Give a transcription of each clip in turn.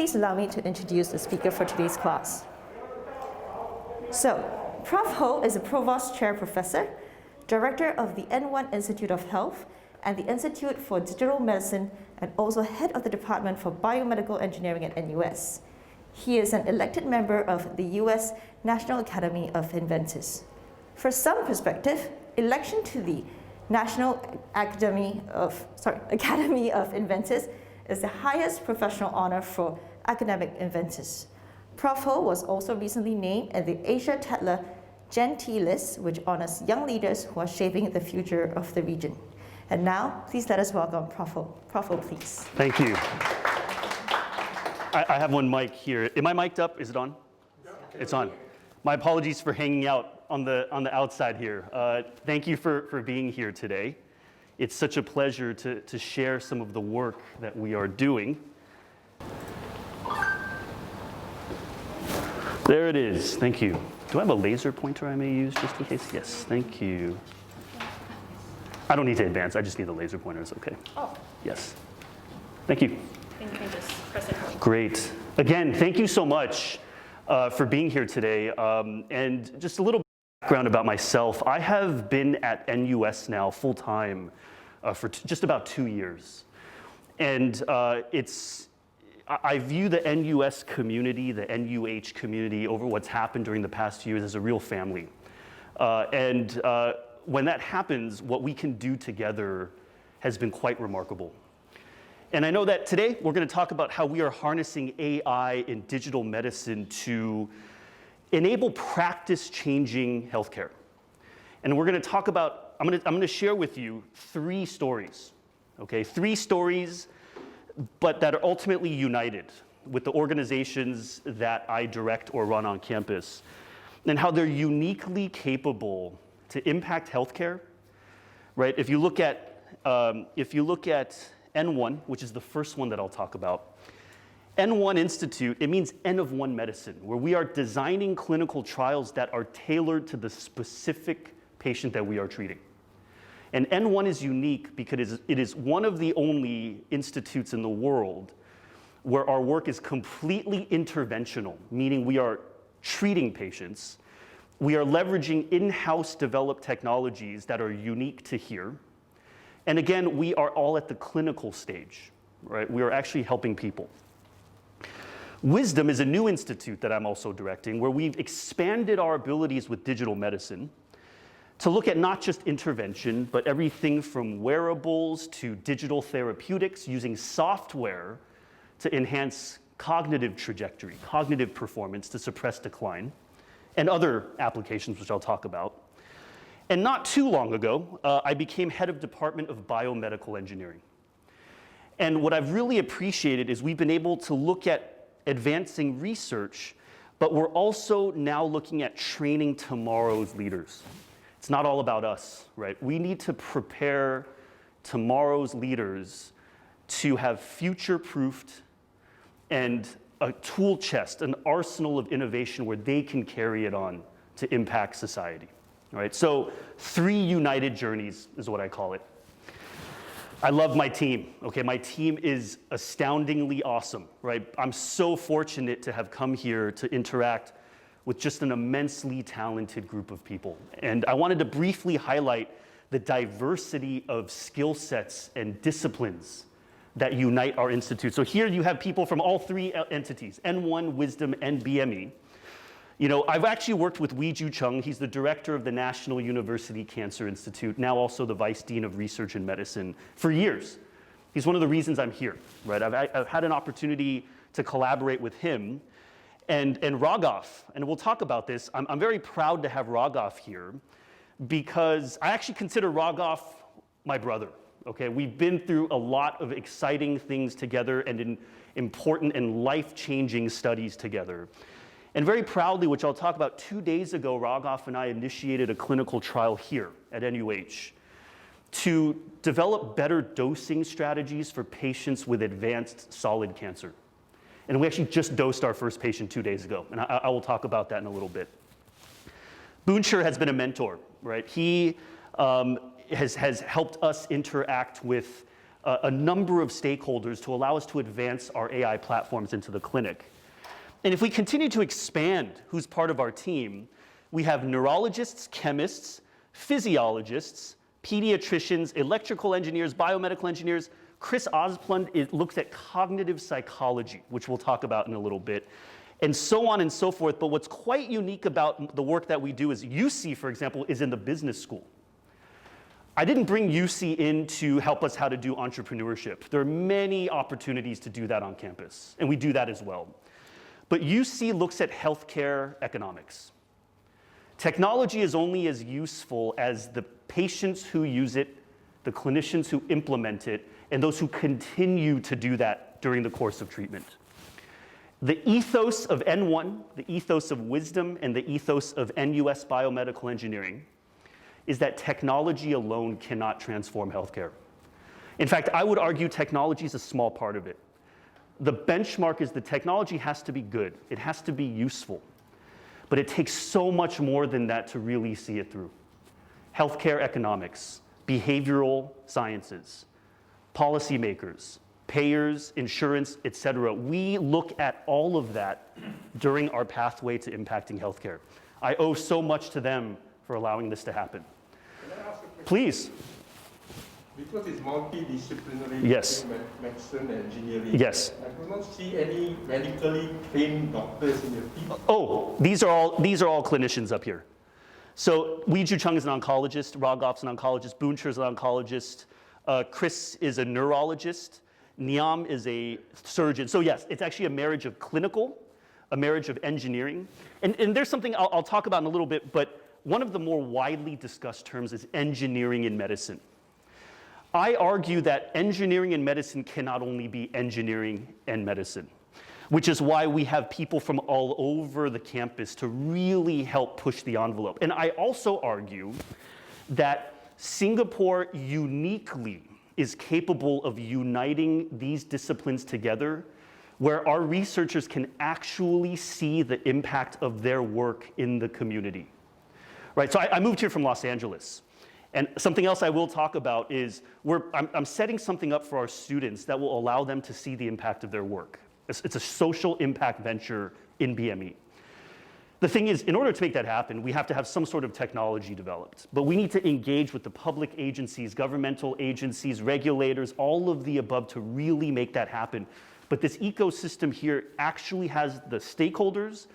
please allow me to introduce the speaker for today's class. So, Prof. Ho is a Provost Chair Professor, Director of the N1 Institute of Health and the Institute for Digital Medicine, and also Head of the Department for Biomedical Engineering at NUS. He is an elected member of the US National Academy of Inventors. For some perspective, election to the National Academy of Inventors is the highest professional honor for academic inventors. Prof. Ho was also recently named in the Asia Tedler Gen T list, which honors young leaders who are shaping the future of the region. And now, please let us welcome Prof. Ho. Prof. Ho, please. Thank you. I have one mic here. Am I mic'd up? Is it on? Yeah. It's on. My apologies for hanging out on the outside here. Thank you for being here today. It's such a pleasure to share some of the work that we are doing. There it is. Thank you. Do I have a laser pointer I may use just in case? Yes, thank you. I don't need to advance. I just need the laser pointer. It's okay. Oh. Yes. Thank you. You can just press it. Great. Again, thank you so much for being here today. And just a little background about myself. I have been at NUS now full time for just about 2 years. And I view the NUS community, the NUH community, over what's happened during the past few years as a real family. When that happens, what we can do together has been quite remarkable. And I know that today we're going to talk about how we are harnessing AI in digital medicine to enable practice-changing healthcare. And we're going to talk about, I'm going to share with you 3 stories, okay? 3 stories, but that are ultimately united with the organizations that I direct or run on campus, and how they're uniquely capable to impact healthcare, right? If you look at N1, which is the first one that I'll talk about, N1 Institute, it means N of 1 medicine, where we are designing clinical trials that are tailored to the specific patient that we are treating. And N1 is unique because it is one of the only institutes in the world where our work is completely interventional, meaning we are treating patients. We are leveraging in-house developed technologies that are unique to here. And again, we are all at the clinical stage, right? We are actually helping people. WisDM is a new institute that I'm also directing, where we've expanded our abilities with digital medicine to look at not just intervention, but everything from wearables to digital therapeutics using software to enhance cognitive trajectory, cognitive performance to suppress decline, and other applications which I'll talk about. And not too long ago, I became head of Department of Biomedical Engineering. And what I've really appreciated is we've been able to look at advancing research, but we're also now looking at training tomorrow's leaders. It's not all about us, right? We need to prepare tomorrow's leaders to have future-proofed and a tool chest, an arsenal of innovation where they can carry it on to impact society. All right, so 3 united journeys is what I call it. I love my team, okay? My team is astoundingly awesome, right? I'm so fortunate to have come here to interact with just an immensely talented group of people. And I wanted to briefly highlight the diversity of skill sets and disciplines that unite our institute. So here you have people from all 3 entities, N1, WisDM, and BME. You know, I've actually worked with Wei-Ju Chung. He's the director of the National University Cancer Institute, now also the Vice Dean of Research in Medicine, for years. He's one of the reasons I'm here, right? I've had an opportunity to collaborate with him. And Raghav, and we'll talk about this, I'm very proud to have Raghav here because I actually consider Raghav my brother, okay? We've been through a lot of exciting things together and in important and life-changing studies together. And very proudly, which I'll talk about, 2 days ago, Raghav and I initiated a clinical trial here at NUH to develop better dosing strategies for patients with advanced solid cancer. And we actually just dosed our first patient 2 days ago, and I will talk about that in a little bit. Boonshire has been a mentor, right? He has helped us interact with a number of stakeholders to allow us to advance our AI platforms into the clinic. And if we continue to expand who's part of our team, we have neurologists, chemists, physiologists, pediatricians, electrical engineers, biomedical engineers. Chris Osplund looks at cognitive psychology, which we'll talk about in a little bit, and so on and so forth. But what's quite unique about the work that we do is UC, for example, is in the business school. I didn't bring UC in to help us how to do entrepreneurship. There are many opportunities to do that on campus, and we do that as well. But UC looks at healthcare economics. Technology is only as useful as the patients who use it, the clinicians who implement it, and those who continue to do that during the course of treatment. The ethos of N1, the ethos of WisDM, and the ethos of NUS Biomedical Engineering is that technology alone cannot transform healthcare. In fact, I would argue technology is a small part of it. The benchmark is the technology has to be good. It has to be useful. But it takes so much more than that to really see it through. Healthcare economics, behavioral sciences, policymakers, payers, insurance, et cetera. We look at all of that during our pathway to impacting healthcare. I owe so much to them for allowing this to happen. Can I ask a question? Please. Because it's multidisciplinary, Yes. medicine and engineering. Yes. I do not see any medically trained doctors in your team. Oh, these are all clinicians up here. So Weiju Chung is an oncologist, Rogoff's an oncologist, Booncher is an oncologist, Chris is a neurologist, Niam is a surgeon. So yes, it's actually a marriage of clinical, a marriage of engineering. And there's something I'll talk about in a little bit, but one of the more widely discussed terms is engineering in medicine. I argue that engineering in medicine cannot only be engineering and medicine, which is why we have people from all over the campus to really help push the envelope. And I also argue that Singapore uniquely is capable of uniting these disciplines together, where our researchers can actually see the impact of their work in the community. Right, so I moved here from Los Angeles. And something else I will talk about is I'm setting something up for our students that will allow them to see the impact of their work. It's a social impact venture in BME. The thing is, in order to make that happen, we have to have some sort of technology developed. But we need to engage with the public agencies, governmental agencies, regulators, all of the above to really make that happen. But this ecosystem here actually has the stakeholders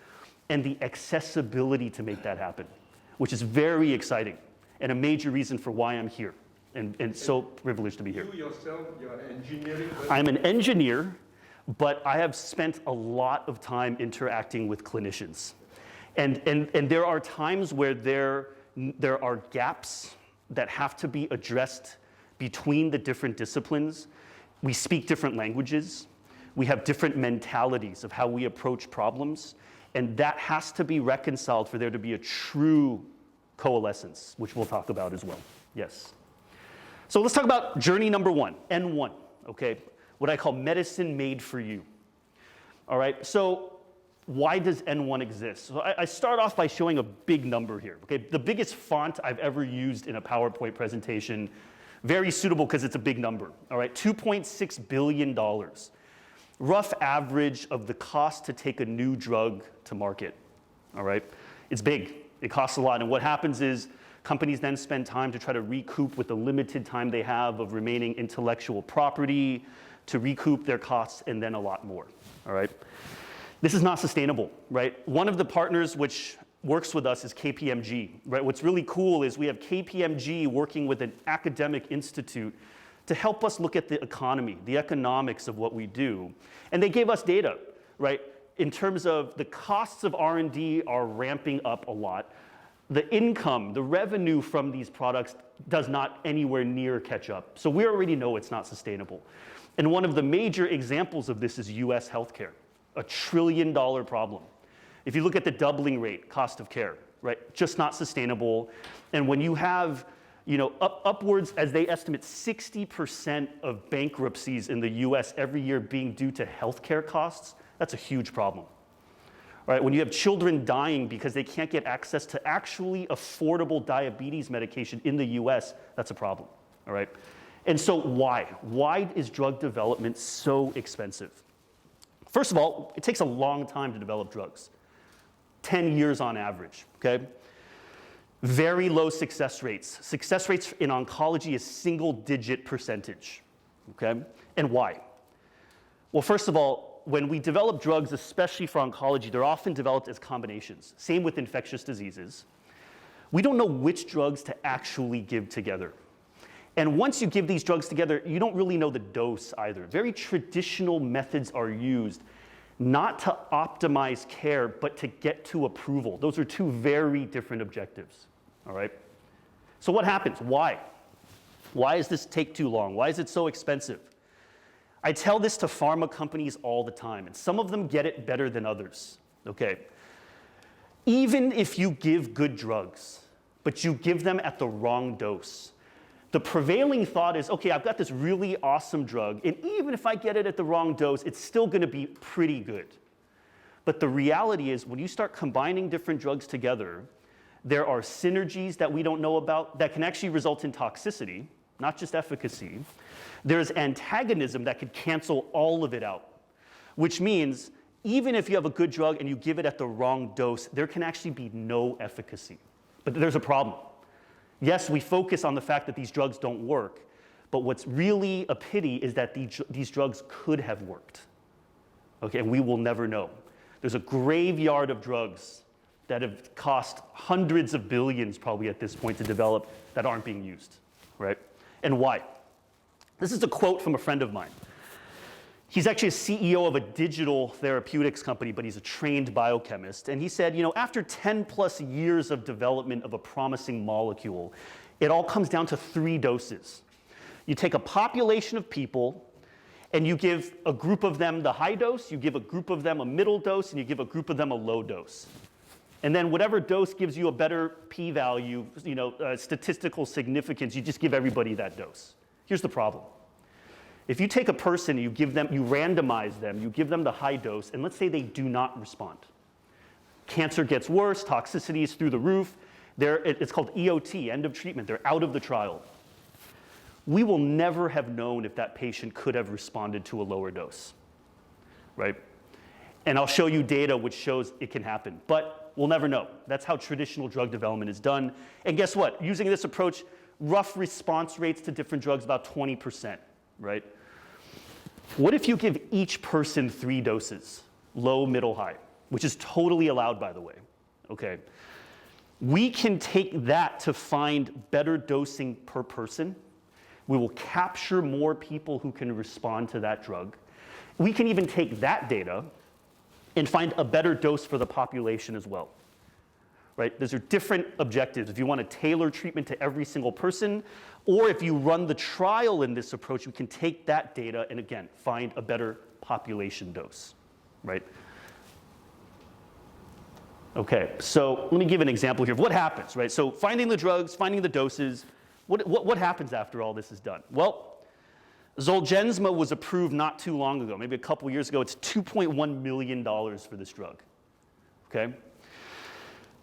and the accessibility to make that happen, which is very exciting and a major reason for why I'm here and so privileged to be here. You yourself, you're an engineering person. I'm an engineer, but I have spent a lot of time interacting with clinicians. And there are times where there are gaps that have to be addressed between the different disciplines. We speak different languages. We have different mentalities of how we approach problems. And that has to be reconciled for there to be a true coalescence, which we'll talk about as well. Yes. So let's talk about journey number one, N1, okay? What I call medicine made for you. All right, so why does N1 exist? So I start off by showing a big number here, okay? The biggest font I've ever used in a PowerPoint presentation, very suitable because it's a big number, all right? $2.6 billion. Rough average of the cost to take a new drug to market, all right? It's big. It costs a lot, and what happens is companies then spend time to try to recoup with the limited time they have of remaining intellectual property to recoup their costs and then a lot more, all right? This is not sustainable, right? One of the partners which works with us is KPMG, right? What's really cool is we have KPMG working with an academic institute to help us look at the economy, the economics of what we do. And they gave us data, right? In terms of the costs of R&D are ramping up a lot. The income, the revenue from these products does not anywhere near catch up. So we already know it's not sustainable. And one of the major examples of this is US healthcare, a $1 trillion problem. If you look at the doubling rate, cost of care, right? Just not sustainable. And when you have, you know, upwards, as they estimate, 60% of bankruptcies in the US every year being due to healthcare costs, that's a huge problem. All right, when you have children dying because they can't get access to actually affordable diabetes medication in the US, that's a problem, all right? And so why? Why is drug development so expensive? First of all, it takes a long time to develop drugs, 10 years on average, okay? Very low success rates. Success rates in oncology is single-digit percentage, okay? And why? Well, first of all, when we develop drugs, especially for oncology, they're often developed as combinations. Same with infectious diseases. We don't know which drugs to actually give together. And once you give these drugs together, you don't really know the dose either. Very traditional methods are used not to optimize care, but to get to approval. Those are two very different objectives, all right? So what happens? Why? Why does this take too long? Why is it so expensive? I tell this to pharma companies all the time, and some of them get it better than others, okay? Even if you give good drugs, but you give them at the wrong dose, the prevailing thought is, okay, I've got this really awesome drug, and even if I get it at the wrong dose, it's still gonna be pretty good. But the reality is, when you start combining different drugs together, there are synergies that we don't know about that can actually result in toxicity, not just efficacy. There's antagonism that could cancel all of it out, which means even if you have a good drug and you give it at the wrong dose, there can actually be no efficacy. But there's a problem. Yes, we focus on the fact that these drugs don't work, but what's really a pity is that these drugs could have worked, okay, and we will never know. There's a graveyard of drugs that have cost hundreds of billions probably at this point to develop that aren't being used, right? And why? This is a quote from a friend of mine. He's actually a CEO of a digital therapeutics company, but he's a trained biochemist. And he said, you know, after 10 plus years of development of a promising molecule, it all comes down to 3 doses. You take a population of people, and you give a group of them the high dose, you give a group of them a middle dose, and you give a group of them a low dose. And then whatever dose gives you a better p-value, you know, statistical significance, you just give everybody that dose. Here's the problem. If you take a person, you randomize them, you give them the high dose, and let's say they do not respond. Cancer gets worse, toxicity is through the roof. It's called EOT, end of treatment. They're out of the trial. We will never have known if that patient could have responded to a lower dose, right? And I'll show you data which shows it can happen, but we'll never know. That's how traditional drug development is done. And guess what? Using this approach, rough response rates to different drugs, about 20%, right? What if you give each person 3 doses, low, middle, high, which is totally allowed, by the way, okay? We can take that to find better dosing per person. We will capture more people who can respond to that drug. We can even take that data and find a better dose for the population as well, right? Those are different objectives. If you want to tailor treatment to every single person, or if you run the trial in this approach, we can take that data and again, find a better population dose, right? Okay, so let me give an example here of what happens, right? So finding the drugs, finding the doses, what happens after all this is done? Well, Zolgensma was approved not too long ago, maybe a couple years ago. It's $2.1 million for this drug, okay?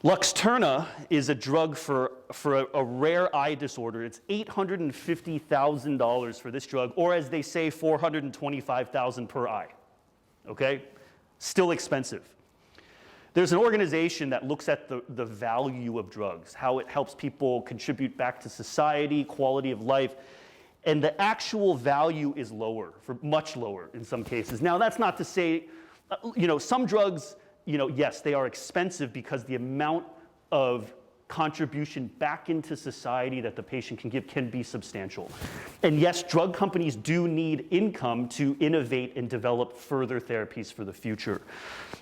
Luxturna is a drug for a rare eye disorder. It's $850,000 for this drug, or as they say, $425,000 per eye, okay? Still expensive. There's an organization that looks at the value of drugs, how it helps people contribute back to society, quality of life, and the actual value is lower, much lower in some cases. Now, that's not to say, you know, some drugs, you know, yes, they are expensive because the amount of contribution back into society that the patient can give can be substantial. And yes, drug companies do need income to innovate and develop further therapies for the future.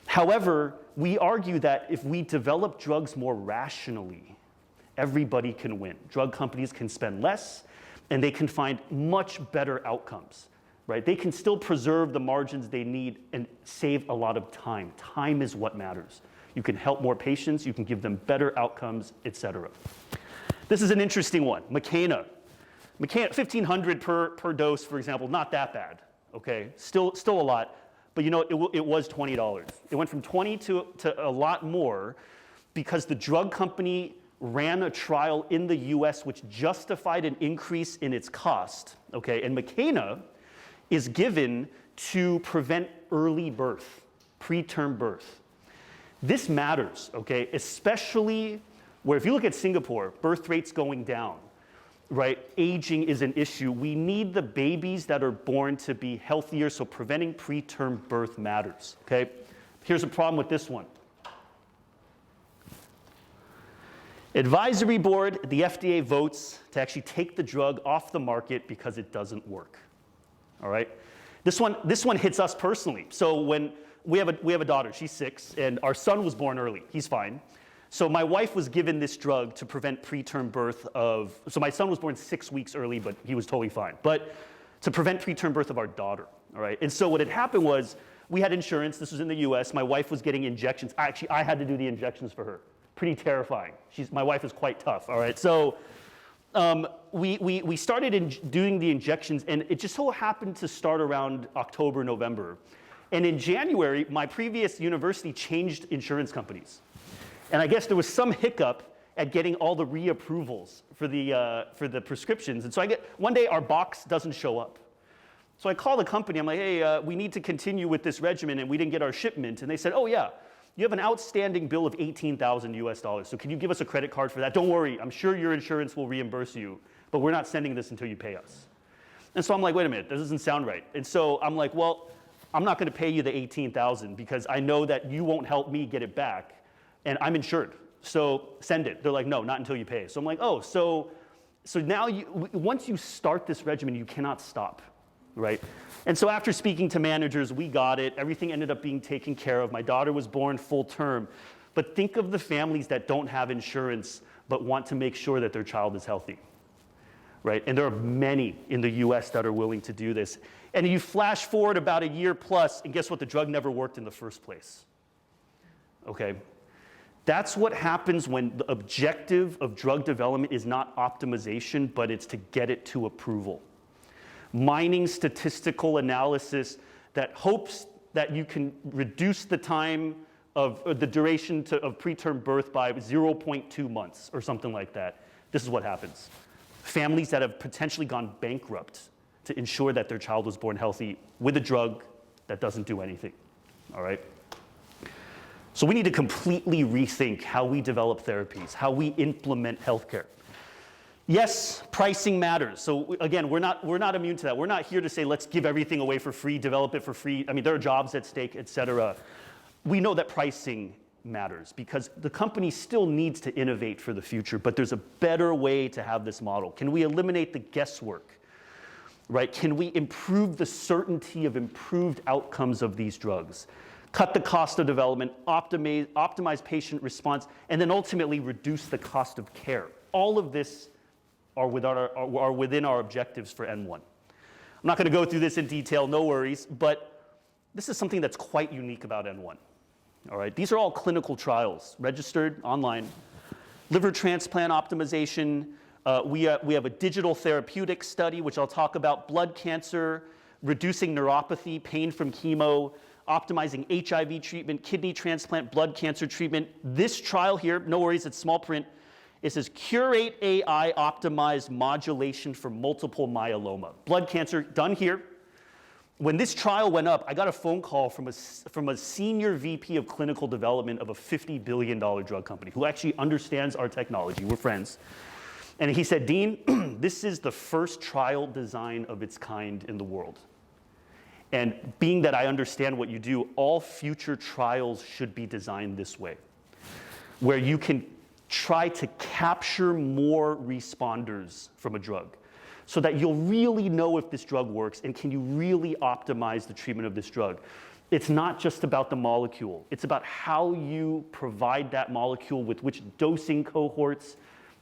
However, we argue that if we develop drugs more rationally, everybody can win. Drug companies can spend less, and they can find much better outcomes, right? They can still preserve the margins they need and save a lot of time. Time is what matters. You can help more patients, you can give them better outcomes, et cetera. This is an interesting one. Makena, 1,500 per dose, for example, not that bad, okay? Still a lot, but you know, it was $20. It went from 20 to a lot more because the drug company ran a trial in the US which justified an increase in its cost, okay? And Makena is given to prevent early birth, preterm birth. This matters, okay? Especially where if you look at Singapore, birth rates going down, right? Aging is an issue. We need the babies that are born to be healthier, so preventing preterm birth matters, okay? Here's a problem with this one. Advisory board, the FDA votes to actually take the drug off the market because it doesn't work, all right? This one hits us personally. So when we have a daughter, she's 6, and our son was born early, he's fine. So my wife was given this drug to prevent preterm birth so my son was born 6 weeks early, but he was totally fine. But to prevent preterm birth of our daughter, all right? And so what had happened was we had insurance, this was in the US, my wife was getting injections. Actually, I had to do the injections for her. Pretty terrifying. My wife is quite tough, all right? So we started doing the injections, and it just so happened to start around October, November. And in January, my previous university changed insurance companies. And I guess there was some hiccup at getting all the reapprovals for the prescriptions. And so one day our box doesn't show up. So I call the company, I'm like, hey, we need to continue with this regimen, and we didn't get our shipment. And they said, oh yeah, you have an outstanding bill of $18,000 US. So can you give us a credit card for that? Don't worry, I'm sure your insurance will reimburse you, but we're not sending this until you pay us. And so I'm like, wait a minute, this doesn't sound right. And so I'm like, well, I'm not gonna pay you the $18,000 because I know that you won't help me get it back, and I'm insured, so send it. They're like, no, not until you pay. So I'm like, oh, so now once you start this regimen, you cannot stop, right? And so after speaking to managers, we got it. Everything ended up being taken care of. My daughter was born full term. But think of the families that don't have insurance but want to make sure that their child is healthy, right? And there are many in the US that are willing to do this. And you flash forward about a year plus, and guess what? The drug never worked in the first place, okay? That's what happens when the objective of drug development is not optimization, but it's to get it to approval. Mining statistical analysis that hopes that you can reduce the time of the duration of preterm birth by 0.2 months or something like that. This is what happens. Families that have potentially gone bankrupt to ensure that their child was born healthy with a drug that doesn't do anything, all right? So we need to completely rethink how we develop therapies, how we implement healthcare. Yes, pricing matters. So again, we're not immune to that. We're not here to say, let's give everything away for free, develop it for free. I mean, there are jobs at stake, et cetera. We know that pricing matters because the company still needs to innovate for the future, but there's a better way to have this model. Can we eliminate the guesswork, right? Can we improve the certainty of improved outcomes of these drugs? Cut the cost of development, optimize patient response, and then ultimately reduce the cost of care. All of this are within our objectives for N1. I'm not going to go through this in detail, no worries, but this is something that's quite unique about N1. All right, these are all clinical trials, registered online. Liver transplant optimization, we have a digital therapeutic study, which I'll talk about, blood cancer, reducing neuropathy, pain from chemo, optimizing HIV treatment, kidney transplant, blood cancer treatment. This trial here, no worries, it's small print. It says Curate AI optimized modulation for multiple myeloma. Blood cancer, done here. When this trial went up, I got a phone call from a senior VP of clinical development of a $50 billion drug company who actually understands our technology. We're friends. And he said, Dean, this is the first trial design of its kind in the world. And being that I understand what you do, all future trials should be designed this way, where you can try to capture more responders from a drug so that you'll really know if this drug works and can you really optimize the treatment of this drug. It's not just about the molecule. It's about how you provide that molecule with which dosing cohorts,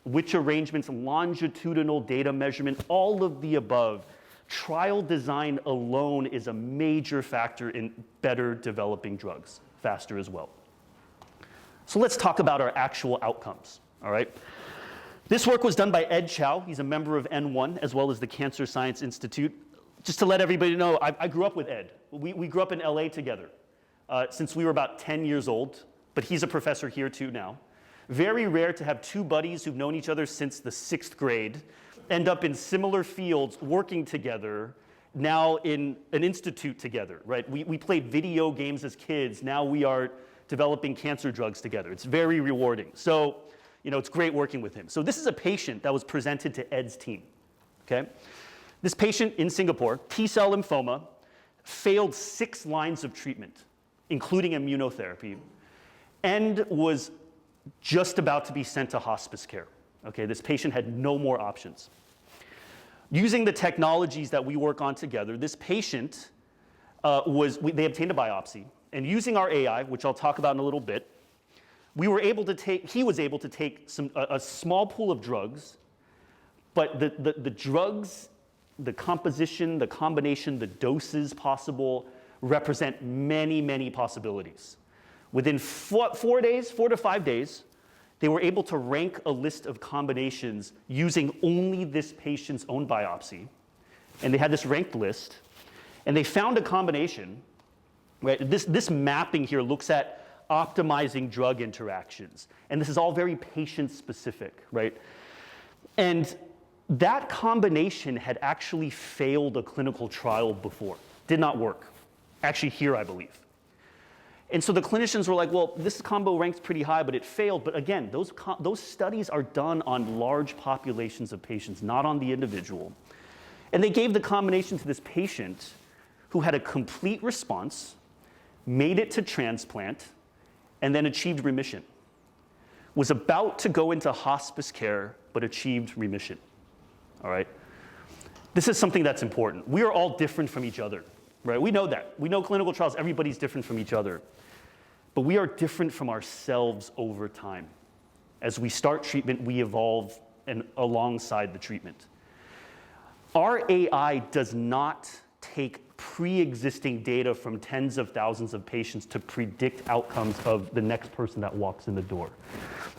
which arrangements, longitudinal data measurement, all of the above. Trial design alone is a major factor in better developing drugs, faster as well. So let's talk about our actual outcomes, all right? This work was done by Ed Chow. He's a member of N1 as well as the Cancer Science Institute. Just to let everybody know, I grew up with Ed. We grew up in LA together since we were about 10 years old, but he's a professor here too now. Very rare to have two buddies who've known each other since the 6th grade end up in similar fields working together, now in an institute together, right? We played video games as kids. Now we are developing cancer drugs together. It's very rewarding. So, it's great working with him. So this is a patient that was presented to Ed's team, okay? This patient in Singapore, T-cell lymphoma, failed 6 lines of treatment, including immunotherapy, and was just about to be sent to hospice care. Okay, this patient had no more options. Using the technologies that we work on together, this patient they obtained a biopsy, and using our AI, which I'll talk about in a little bit, he was able to take a small pool of drugs, but the drugs, the composition, the combination, the doses possible represent many, many possibilities. Within 4 to 5 days, they were able to rank a list of combinations using only this patient's own biopsy. And they had this ranked list, and they found a combination, right? This mapping here looks at optimizing drug interactions. And this is all very patient-specific, right? And that combination had actually failed a clinical trial before. Did not work. Actually here, I believe. And so the clinicians were like, well, this combo ranks pretty high, but it failed. But again, those studies are done on large populations of patients, not on the individual. And they gave the combination to this patient who had a complete response, made it to transplant, and then achieved remission. Was about to go into hospice care, but achieved remission. All right? This is something that's important. We are all different from each other, right? We know that. We know clinical trials, everybody's different from each other. But we are different from ourselves over time. As we start treatment, we evolve alongside the treatment. Our AI does not take pre-existing data from tens of thousands of patients to predict outcomes of the next person that walks in the door.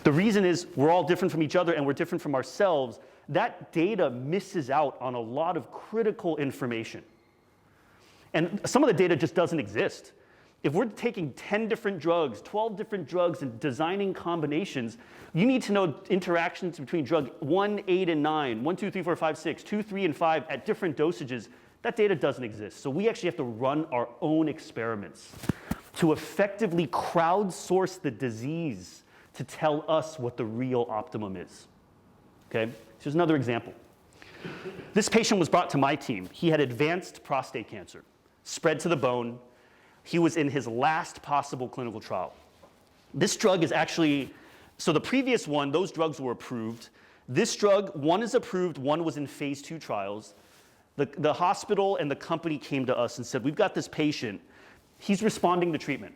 The reason is we're all different from each other and we're different from ourselves. That data misses out on a lot of critical information. And some of the data just doesn't exist. If we're taking 10 different drugs, 12 different drugs, and designing combinations, you need to know interactions between drug 1, 8, and 9, 1, 2, 3, 4, 5, 6, 2, 3, and 5 at different dosages. That data doesn't exist. So we actually have to run our own experiments to effectively crowdsource the disease to tell us what the real optimum is. Okay? Here's another example. This patient was brought to my team. He had advanced prostate cancer, spread to the bone. He was in his last possible clinical trial. This drug is actually, so the previous one, those drugs were approved. This drug, one is approved, one was in phase 2 trials. The hospital and the company came to us and said, we've got this patient, he's responding to treatment.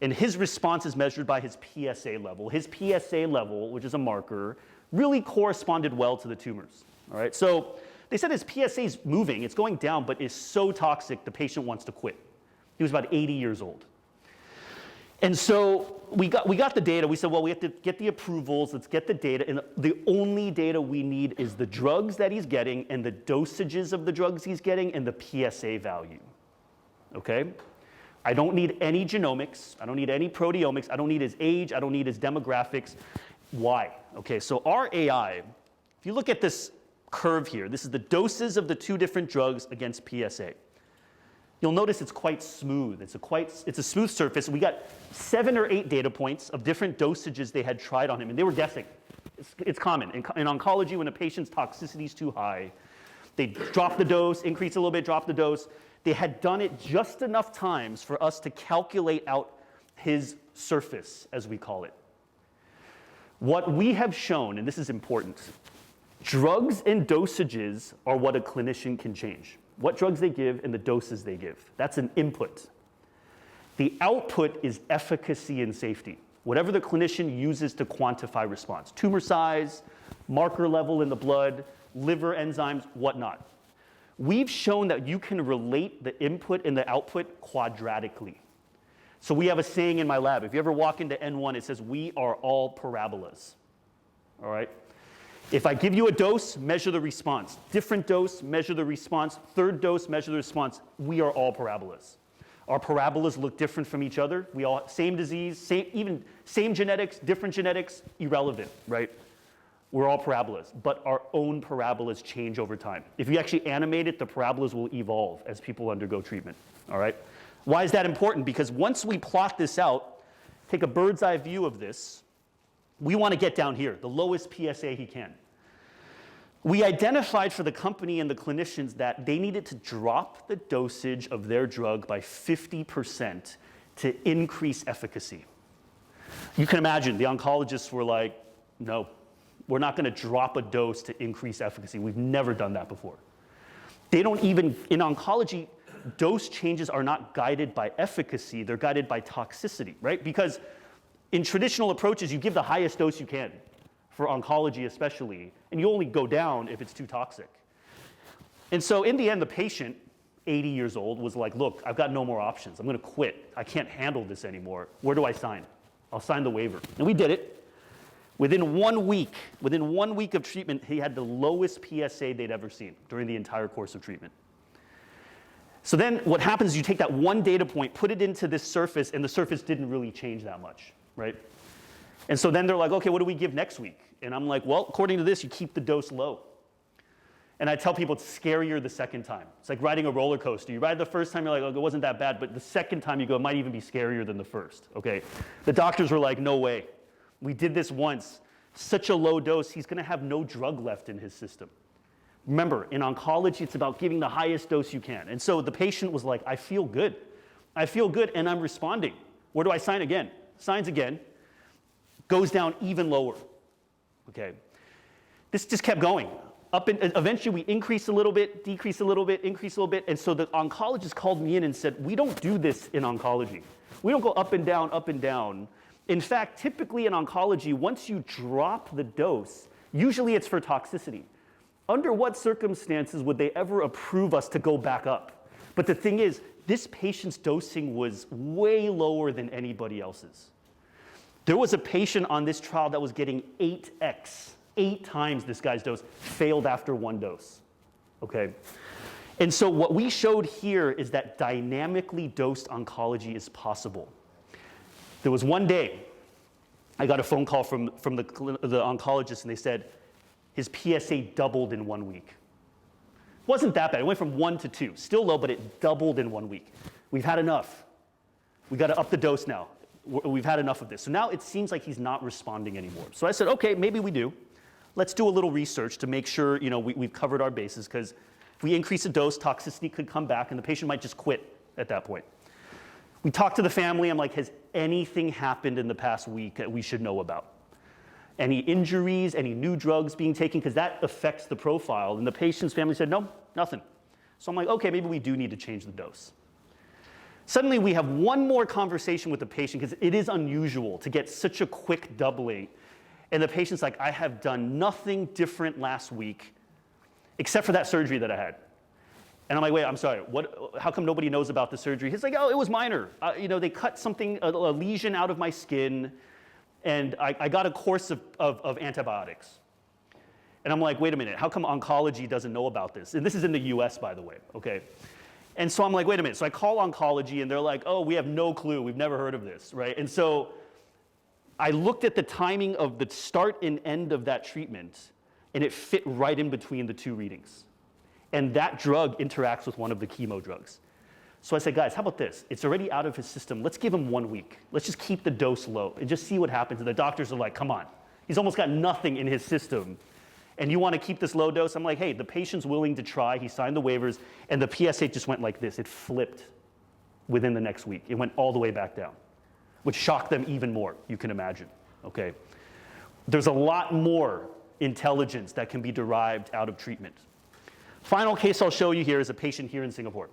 And his response is measured by his PSA level. His PSA level, which is a marker, really corresponded well to the tumors. All right, so they said his PSA is moving, it's going down, but is so toxic the patient wants to quit. He was about 80 years old. And so we got the data. We said, well, we have to get the approvals. Let's get the data. And the only data we need is the drugs that he's getting and the dosages of the drugs he's getting and the PSA value. Okay? I don't need any genomics. I don't need any proteomics. I don't need his age. I don't need his demographics. Why? Okay, so our AI, if you look at this curve here, this is the doses of the 2 different drugs against PSA. You'll notice it's quite smooth. It's a smooth surface. We got 7 or 8 data points of different dosages they had tried on him, and they were guessing. It's common. In oncology, when a patient's toxicity is too high, they drop the dose, increase a little bit, drop the dose. They had done it just enough times for us to calculate out his surface, as we call it. What we have shown, and this is important, drugs and dosages are what a clinician can change. What drugs they give and the doses they give. That's an input. The output is efficacy and safety. Whatever the clinician uses to quantify response. Tumor size, marker level in the blood, liver enzymes, whatnot. We've shown that you can relate the input and the output quadratically. So we have a saying in my lab. If you ever walk into N1, it says, we are all parabolas. All right? If I give you a dose, measure the response. Different dose, measure the response. Third dose, measure the response. We are all parabolas. Our parabolas look different from each other. We all, same disease, same genetics, different genetics, irrelevant, right? We're all parabolas, but our own parabolas change over time. If you actually animate it, the parabolas will evolve as people undergo treatment, all right? Why is that important? Because once we plot this out, take a bird's eye view of this, we want to get down here, the lowest PSA he can. We identified for the company and the clinicians that they needed to drop the dosage of their drug by 50% to increase efficacy. You can imagine the oncologists were like, no, we're not going to drop a dose to increase efficacy. We've never done that before. They don't even, in oncology, dose changes are not guided by efficacy, they're guided by toxicity, right? Because in traditional approaches, you give the highest dose you can, for oncology especially, and you only go down if it's too toxic. And so in the end, the patient, 80 years old, was like, look, I've got no more options. I'm going to quit. I can't handle this anymore. Where do I sign? I'll sign the waiver. And we did it. Within 1 week of treatment, he had the lowest PSA they'd ever seen during the entire course of treatment. So then what happens is you take that one data point, put it into this surface, and the surface didn't really change that much, right? And so then they're like, okay, what do we give next week? And I'm like, well, according to this, you keep the dose low. And I tell people it's scarier the second time. It's like riding a roller coaster. You ride the first time, you're like, oh, it wasn't that bad. But the second time you go, it might even be scarier than the first, okay? The doctors were like, no way. We did this once. Such a low dose, he's going to have no drug left in his system. Remember, in oncology, it's about giving the highest dose you can. And so the patient was like, I feel good. I feel good, and I'm responding. Where do I sign again? Signs again. Goes down even lower, okay? This just kept going. Eventually we increase a little bit, decrease a little bit, increase a little bit, and so the oncologist called me in and said, we don't do this in oncology. We don't go up and down, up and down. In fact, typically in oncology, once you drop the dose, usually it's for toxicity. Under what circumstances would they ever approve us to go back up? But the thing is, this patient's dosing was way lower than anybody else's. There was a patient on this trial that was getting 8x, 8 times this guy's dose, failed after 1 dose, okay? And so what we showed here is that dynamically dosed oncology is possible. There was one day, I got a phone call from the oncologist, and they said his PSA doubled in 1 week. Wasn't that bad. It went from 1 to 2. Still low, but it doubled in 1 week. We've had enough. We got to up the dose now. We've had enough of this. So now it seems like he's not responding anymore. So I said, okay, maybe we do. Let's do a little research to make sure we've covered our bases, because if we increase the dose, toxicity could come back and the patient might just quit at that point. We talked to the family. I'm like, has anything happened in the past week that we should know about? Any injuries, any new drugs being taken? Because that affects the profile. And the patient's family said, no, nothing. So I'm like, okay, maybe we do need to change the dose. Suddenly we have one more conversation with the patient, because it is unusual to get such a quick doubling. And the patient's like, I have done nothing different last week except for that surgery that I had. And I'm like, wait, I'm sorry, how come nobody knows about the surgery? He's like, oh, it was minor. They cut something, a lesion out of my skin, and I got a course of antibiotics. And I'm like, wait a minute, how come oncology doesn't know about this? And this is in the US, by the way, okay? And so I'm like, wait a minute. So I call oncology, and they're like, oh, we have no clue. We've never heard of this, right? And so I looked at the timing of the start and end of that treatment, and it fit right in between the 2 readings. And that drug interacts with one of the chemo drugs. So I said, guys, how about this? It's already out of his system. Let's give him 1 week. Let's just keep the dose low and just see what happens. And the doctors are like, come on. He's almost got nothing in his system. And you want to keep this low dose? I'm like, hey, the patient's willing to try. He signed the waivers, and the PSA just went like this. It flipped within the next week. It went all the way back down, which shocked them even more, you can imagine, okay? There's a lot more intelligence that can be derived out of treatment. Final case I'll show you here is a patient here in Singapore.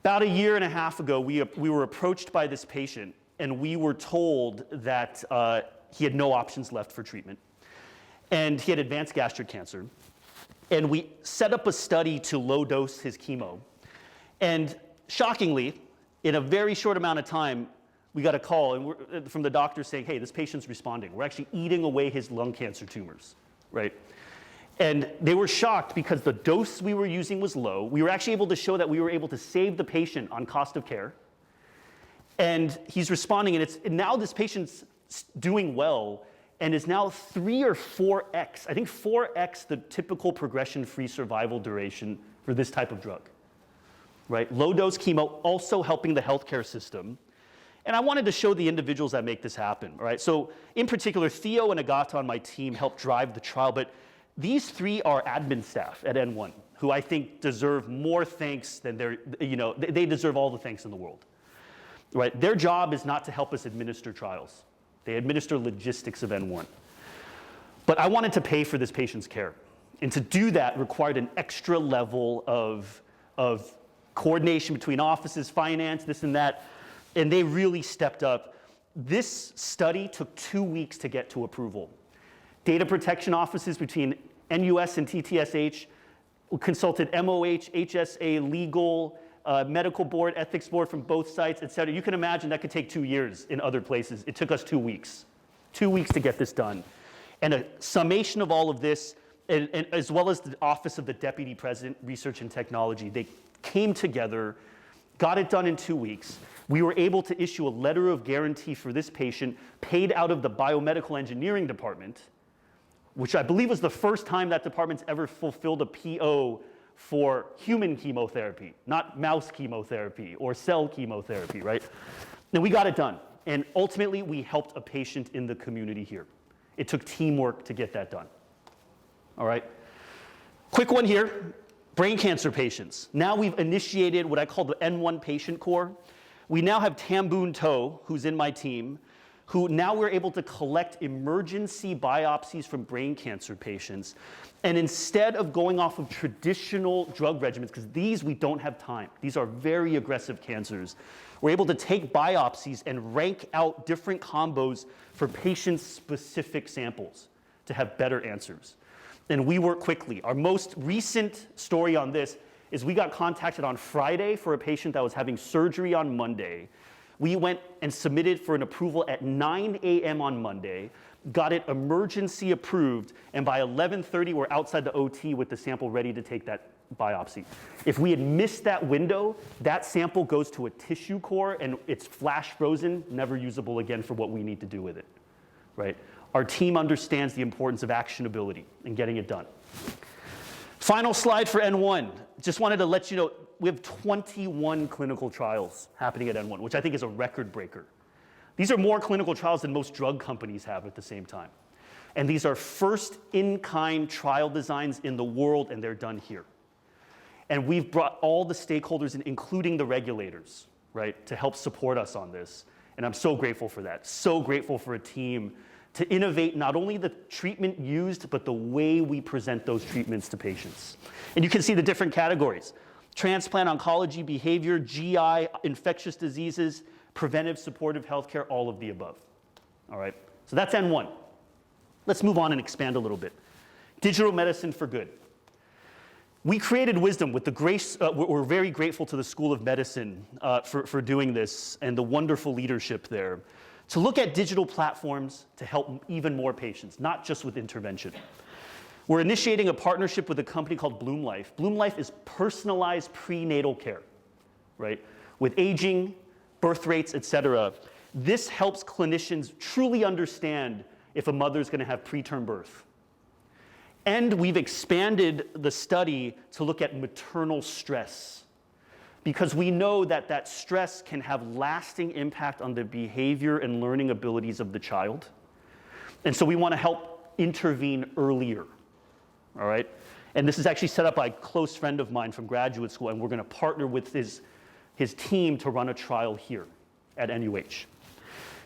About 1.5 years ago, we were approached by this patient, and we were told that he had no options left for treatment. And he had advanced gastric cancer. And we set up a study to low dose his chemo. And shockingly, in a very short amount of time, we got a call from the doctor saying, hey, this patient's responding. We're actually eating away his lung cancer tumors, right? And they were shocked because the dose we were using was low. We were actually able to show that we were able to save the patient on cost of care. And he's responding, and now this patient's doing well and is now 3 or 4x, I think 4x the typical progression-free survival duration for this type of drug, right? Low-dose chemo also helping the healthcare system. And I wanted to show the individuals that make this happen, right? So in particular, Theo and Agata on my team helped drive the trial, but these 3 are admin staff at N1 who I think deserve more thanks than they deserve all the thanks in the world, right? Their job is not to help us administer trials. They administer logistics of N1. But I wanted to pay for this patient's care. And to do that required an extra level of coordination between offices, finance, this and that. And they really stepped up. This study took 2 weeks to get to approval. Data protection offices between NUS and TTSH consulted MOH, HSA, legal, medical board, ethics board from both sites, et cetera. You can imagine that could take 2 years in other places. It took us 2 weeks. 2 weeks to get this done. And a summation of all of this, and as well as the Office of the Deputy President, Research and Technology, they came together, got it done in 2 weeks. We were able to issue a letter of guarantee for this patient paid out of the biomedical engineering department, which I believe was the first time that department's ever fulfilled a PO for human chemotherapy, not mouse chemotherapy or cell chemotherapy, right? And we got it done. And ultimately, we helped a patient in the community here. It took teamwork to get that done. All right? Quick one here, brain cancer patients. Now we've initiated what I call the N1 patient core. We now have Tamboon To, who's in my team, who now we're able to collect emergency biopsies from brain cancer patients. And instead of going off of traditional drug regimens, because these we don't have time, these are very aggressive cancers, we're able to take biopsies and rank out different combos for patient-specific samples to have better answers. And we work quickly. Our most recent story on this is we got contacted on Friday for a patient that was having surgery on Monday. We went and submitted for an approval at 9 a.m. on Monday, got it emergency approved, and by 11:30 we're outside the OT with the sample ready to take that biopsy. If we had missed that window, that sample goes to a tissue core and it's flash frozen, never usable again for what we need to do with it, right? Our team understands the importance of actionability and getting it done. Final slide for N1. Just wanted to let you know, we have 21 clinical trials happening at N1, which I think is a record breaker. These are more clinical trials than most drug companies have at the same time. And these are first in-kind trial designs in the world, and they're done here. And we've brought all the stakeholders in, including the regulators, right, to help support us on this. And I'm so grateful for that. So grateful for a team to innovate not only the treatment used, but the way we present those treatments to patients. And you can see the different categories: transplant, oncology, behavior, GI, infectious diseases, preventive, supportive healthcare, all of the above. All right, so that's N1. Let's move on and expand a little bit. Digital medicine for good. We created WisDM with the grace, we're very grateful to the School of Medicine for doing this and the wonderful leadership there, to look at digital platforms to help even more patients, not just with intervention. We're initiating a partnership with a company called Bloom Life. Bloom Life is personalized prenatal care, right? With aging, birth rates, et cetera. This helps clinicians truly understand if a mother's gonna have preterm birth. And we've expanded the study to look at maternal stress, because we know that that stress can have lasting impact on the behavior and learning abilities of the child. And so we want to help intervene earlier, all right? And this is actually set up by a close friend of mine from graduate school, and we're going to partner with his team to run a trial here at NUH.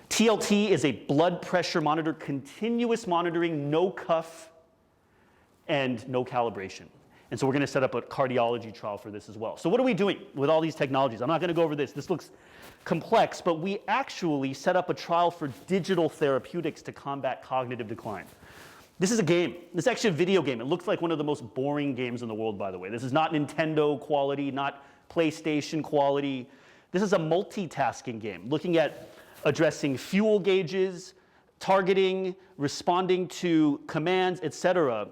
TLT is a blood pressure monitor, continuous monitoring, no cuff, and no calibration. And so we're going to set up a cardiology trial for this as well. So what are we doing with all these technologies? I'm not going to go over this. This looks complex, but we actually set up a trial for digital therapeutics to combat cognitive decline. This is a game. This is actually a video game. It looks like one of the most boring games in the world, by the way. This is not Nintendo quality, not PlayStation quality. This is a multitasking game, looking at addressing fuel gauges, targeting, responding to commands, et cetera.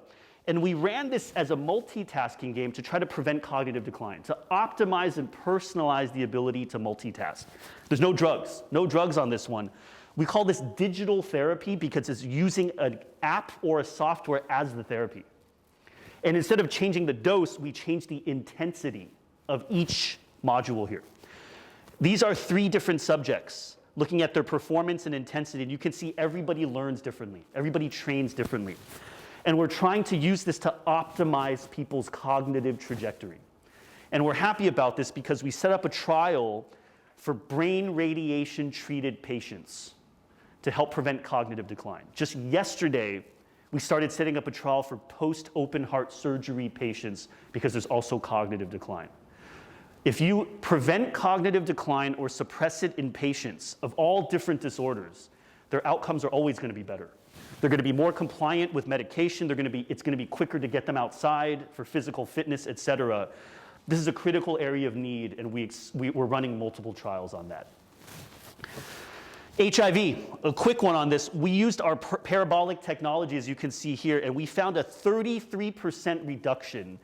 And we ran this as a multitasking game to try to prevent cognitive decline, to optimize and personalize the ability to multitask. There's no drugs on this one. We call this digital therapy because it's using an app or a software as the therapy. And instead of changing the dose, we change the intensity of each module here. These are 3 different subjects looking at their performance and intensity, and you can see everybody learns differently. Everybody trains differently. And we're trying to use this to optimize people's cognitive trajectory. And we're happy about this because we set up a trial for brain radiation treated patients to help prevent cognitive decline. Just yesterday, we started setting up a trial for post-open heart surgery patients because there's also cognitive decline. If you prevent cognitive decline or suppress it in patients of all different disorders, their outcomes are always going to be better. They're going to be more compliant with medication. It's going to be quicker to get them outside for physical fitness, et cetera. This is a critical area of need, and we're running multiple trials on that. HIV, a quick one on this. We used our parabolic technology, as you can see here, and we found a 33% reduction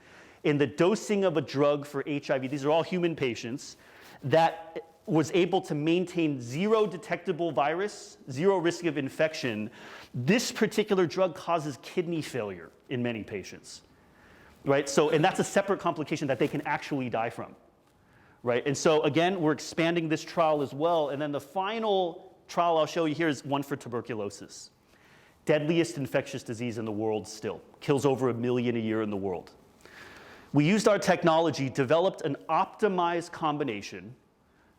in the dosing of a drug for HIV. These are all human patients that was able to maintain 0 detectable virus, 0 risk of infection. This particular drug causes kidney failure in many patients, right? So, and that's a separate complication that they can actually die from, right? And so again, we're expanding this trial as well. And then the final trial I'll show you here is one for tuberculosis. Deadliest infectious disease in the world still. Kills over 1 million a year in the world. We used our technology, developed an optimized combination,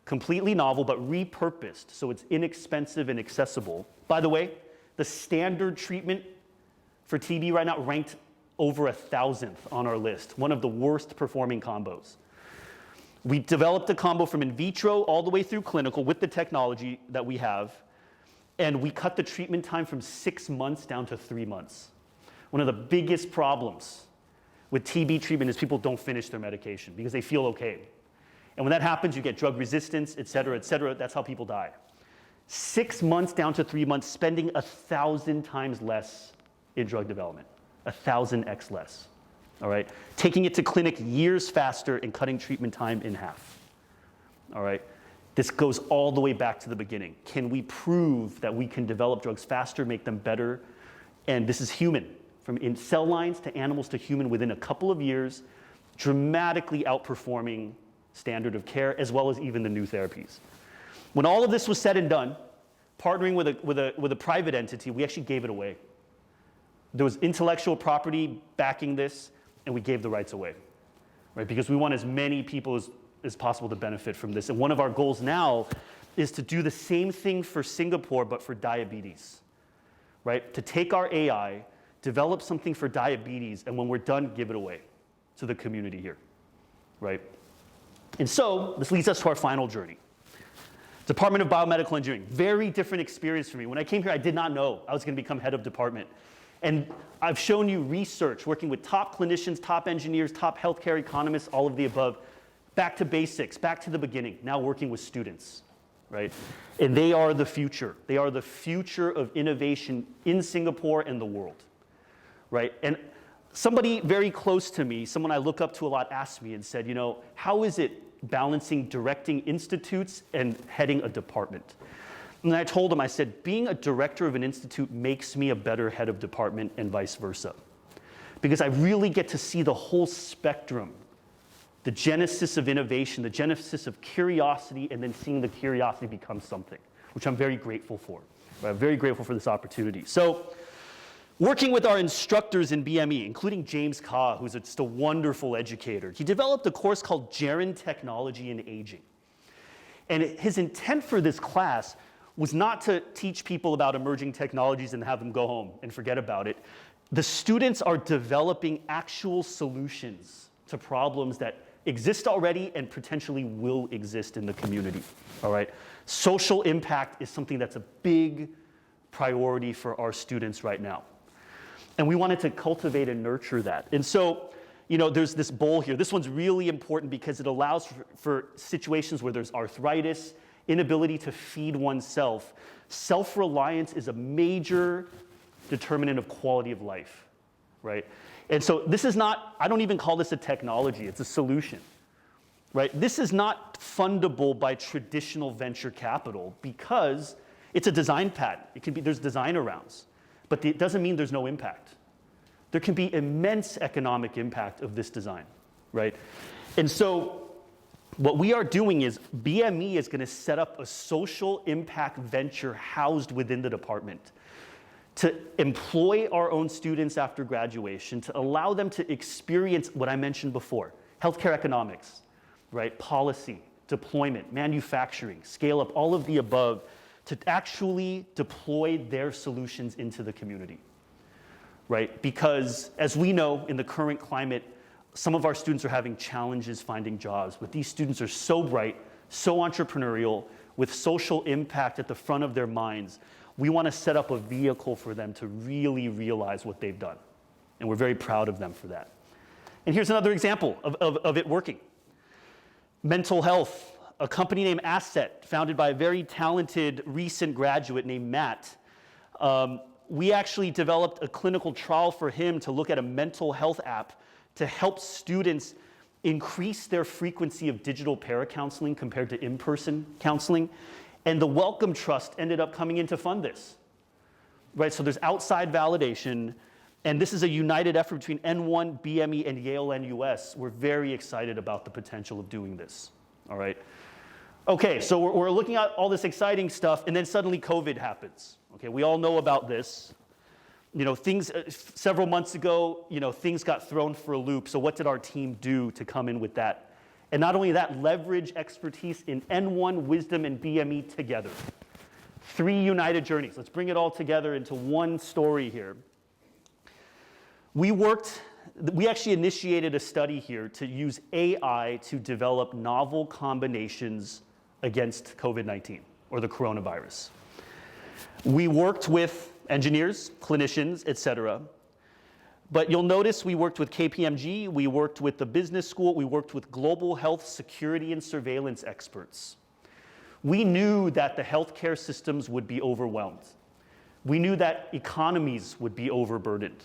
completely novel, but repurposed, so it's inexpensive and accessible. By the way, the standard treatment for TB right now ranked over 1,000th on our list, one of the worst performing combos. We developed a combo from in vitro all the way through clinical with the technology that we have, and we cut the treatment time from 6 months down to 3 months. One of the biggest problems with TB treatment is people don't finish their medication because they feel okay. And when that happens, you get drug resistance, et cetera, et cetera. That's how people die. 6 months down to 3 months, spending 1,000 times less in drug development, 1,000x less, all right? Taking it to clinic years faster and cutting treatment time in half, all right? This goes all the way back to the beginning. Can we prove that we can develop drugs faster, make them better? And this is human, from in cell lines to animals to human within a couple of years, dramatically outperforming standard of care, as well as even the new therapies. When all of this was said and done, partnering with a private entity, we actually gave it away. There was intellectual property backing this, and we gave the rights away, right? Because we want as many people as possible to benefit from this. And one of our goals now is to do the same thing for Singapore, but for diabetes, right? To take our AI, develop something for diabetes, and when we're done, give it away to the community here, right? And so this leads us to our final journey. Department of Biomedical Engineering, very different experience for me. When I came here, I did not know I was going to become head of department. And I've shown you research, working with top clinicians, top engineers, top healthcare economists, all of the above. Back to basics, back to the beginning, now working with students, right? And they are the future. They are the future of innovation in Singapore and the world, right? And somebody very close to me, someone I look up to a lot, asked me and said, you know, how is it balancing directing institutes and heading a department? And I told him, I said, being a director of an institute makes me a better head of department and vice versa. Because I really get to see the whole spectrum, the genesis of innovation, the genesis of curiosity, and then seeing the curiosity become something, which I'm very grateful for. I'm very grateful for this opportunity. So, working with our instructors in BME, including James Ka, who's just a wonderful educator, he developed a course called Gerund Technology and Aging. And his intent for this class was not to teach people about emerging technologies and have them go home and forget about it. The students are developing actual solutions to problems that exist already and potentially will exist in the community, all right? Social impact is something that's a big priority for our students right now. And we wanted to cultivate and nurture that. And so, you know, there's this bowl here. This one's really important because it allows for situations where there's arthritis, inability to feed oneself. Self-reliance is a major determinant of quality of life, right? And so this is not, I don't even call this a technology, it's a solution, right? This is not fundable by traditional venture capital because it's a design patent. It can be, there's designer rounds, but it doesn't mean there's no impact. There can be immense economic impact of this design, right? And so what we are doing is BME is going to set up a social impact venture housed within the department to employ our own students after graduation, to allow them to experience what I mentioned before, healthcare economics, right? Policy, deployment, manufacturing, scale up, all of the above, to actually deploy their solutions into the community, right? Because as we know in the current climate, some of our students are having challenges finding jobs, but these students are so bright, so entrepreneurial, with social impact at the front of their minds. We want to set up a vehicle for them to really realize what they've done. And we're very proud of them for that. And here's another example of it working. Mental health, a company named Asset, founded by a very talented recent graduate named Matt. We actually developed a clinical trial for him to look at a mental health app to help students increase their frequency of digital paracounseling compared to in-person counseling. And the Wellcome Trust ended up coming in to fund this, right? So there's outside validation, and this is a united effort between N1, BME, and Yale NUS. We're very excited about the potential of doing this, all right? Okay, so we're looking at all this exciting stuff, and then suddenly COVID happens. Okay, we all know about this. You know, things, several months ago, you know, things got thrown for a loop, so what did our team do to come in with that? And not only that, leverage expertise in N1, WisDM, and BME together. 3 united journeys. Let's bring it all together into one story here. We actually initiated a study here to use AI to develop novel combinations against COVID-19 or the coronavirus. We worked with engineers, clinicians, et cetera. But you'll notice we worked with KPMG, we worked with the business school, we worked with global health security and surveillance experts. We knew that the healthcare systems would be overwhelmed. We knew that economies would be overburdened.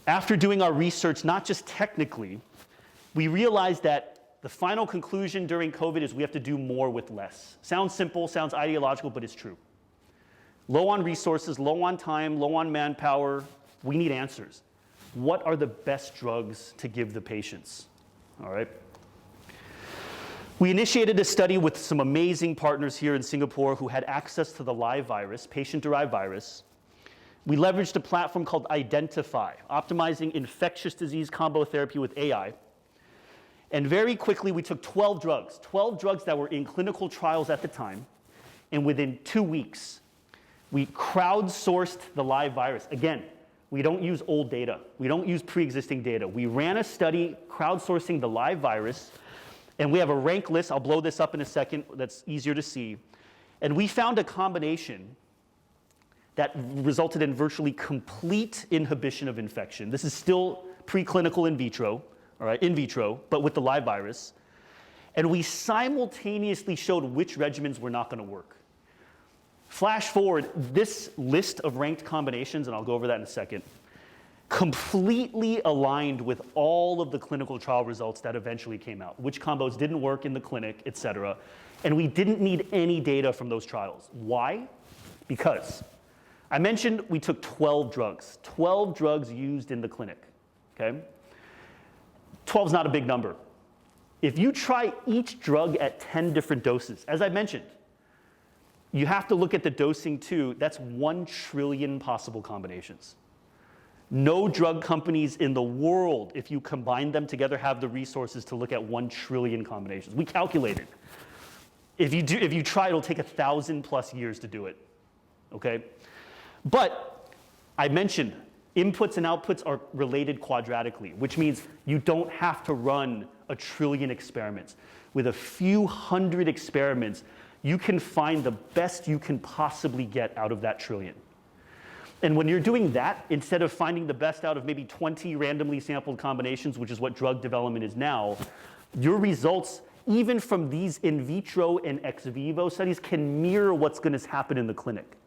After doing our research, not just technically, we realized that the final conclusion during COVID is we have to do more with less. Sounds simple, sounds ideological, but it's true. Low on resources, low on time, low on manpower, we need answers. What are the best drugs to give the patients? All right. We initiated a study with some amazing partners here in Singapore who had access to the live virus, patient-derived virus. We leveraged a platform called IDentif.AI, optimizing infectious disease combo therapy with AI. And very quickly, we took 12 drugs that were in clinical trials at the time, and within 2 weeks, we crowdsourced the live virus. Again, we don't use old data. We don't use pre-existing data. We ran a study crowdsourcing the live virus, and we have a rank list. I'll blow this up in a second. That's easier to see. And we found a combination that resulted in virtually complete inhibition of infection. This is still preclinical in vitro, all right, in vitro, but with the live virus. And we simultaneously showed which regimens were not going to work. Flash forward, this list of ranked combinations, and I'll go over that in a second, completely aligned with all of the clinical trial results that eventually came out, which combos didn't work in the clinic, et cetera. And we didn't need any data from those trials. Why? Because I mentioned we took 12 drugs used in the clinic, okay? 12 is not a big number. If you try each drug at 10 different doses, as I mentioned, you have to look at the dosing too. That's 1 trillion possible combinations. No drug companies in the world, if you combine them together, have the resources to look at 1 trillion combinations. We calculated. If you try, it'll take 1,000+ years to do it, okay? But I mentioned inputs and outputs are related quadratically, which means you don't have to run 1 trillion experiments. With a few hundred experiments, you can find the best you can possibly get out of that trillion. And when you're doing that, instead of finding the best out of maybe 20 randomly sampled combinations, which is what drug development is now, your results, even from these in vitro and ex vivo studies, can mirror what's going to happen in the clinic.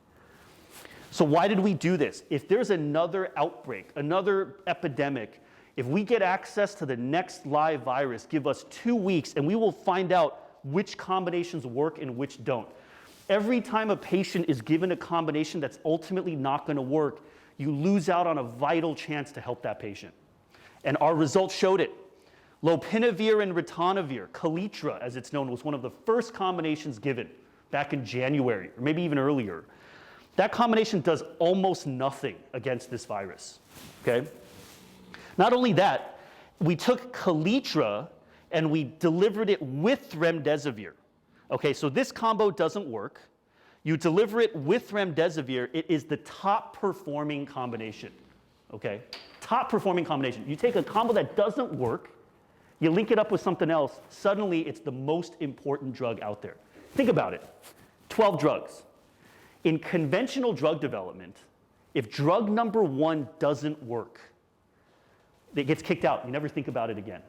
So why did we do this? If there's another outbreak, another epidemic, if we get access to the next live virus, give us 2 weeks and we will find out which combinations work and which don't. Every time a patient is given a combination that's ultimately not going to work, you lose out on a vital chance to help that patient. And our results showed it. Lopinavir and ritonavir, Kaletra as it's known, was one of the first combinations given back in January, or maybe even earlier. That combination does almost nothing against this virus, okay? Not only that, we took Kaletra and we delivered it with remdesivir. Okay, so this combo doesn't work. You deliver it with remdesivir, it is the top performing combination, okay? Top performing combination. You take a combo that doesn't work, you link it up with something else, suddenly it's the most important drug out there. Think about it, 12 drugs. In conventional drug development, if drug number 1 doesn't work, it gets kicked out. You never think about it again.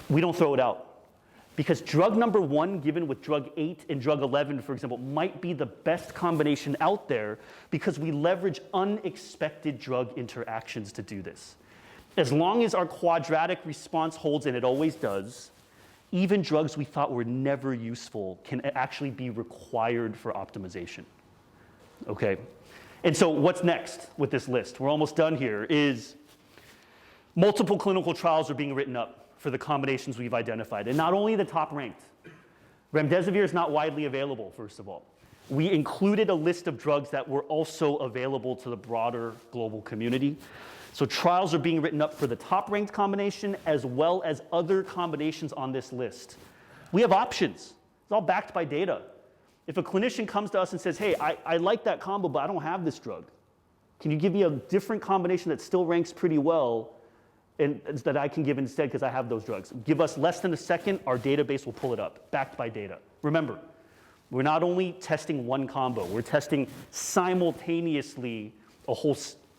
We don't throw it out. Because drug number 1 given with drug 8 and drug 11, for example, might be the best combination out there because we leverage unexpected drug interactions to do this. As long as our quadratic response holds, and it always does, even drugs we thought were never useful can actually be required for optimization, okay? And so what's next with this list? We're almost done here, is multiple clinical trials are being written up for the combinations we've identified, and not only the top ranked. Remdesivir is not widely available, first of all. We included a list of drugs that were also available to the broader global community. So trials are being written up for the top-ranked combination as well as other combinations on this list. We have options. It's all backed by data. If a clinician comes to us and says, hey, I like that combo, but I don't have this drug. Can you give me a different combination that still ranks pretty well and that I can give instead because I have those drugs? Give us less than a second, our database will pull it up, backed by data. Remember, we're not only testing one combo, we're testing simultaneously a whole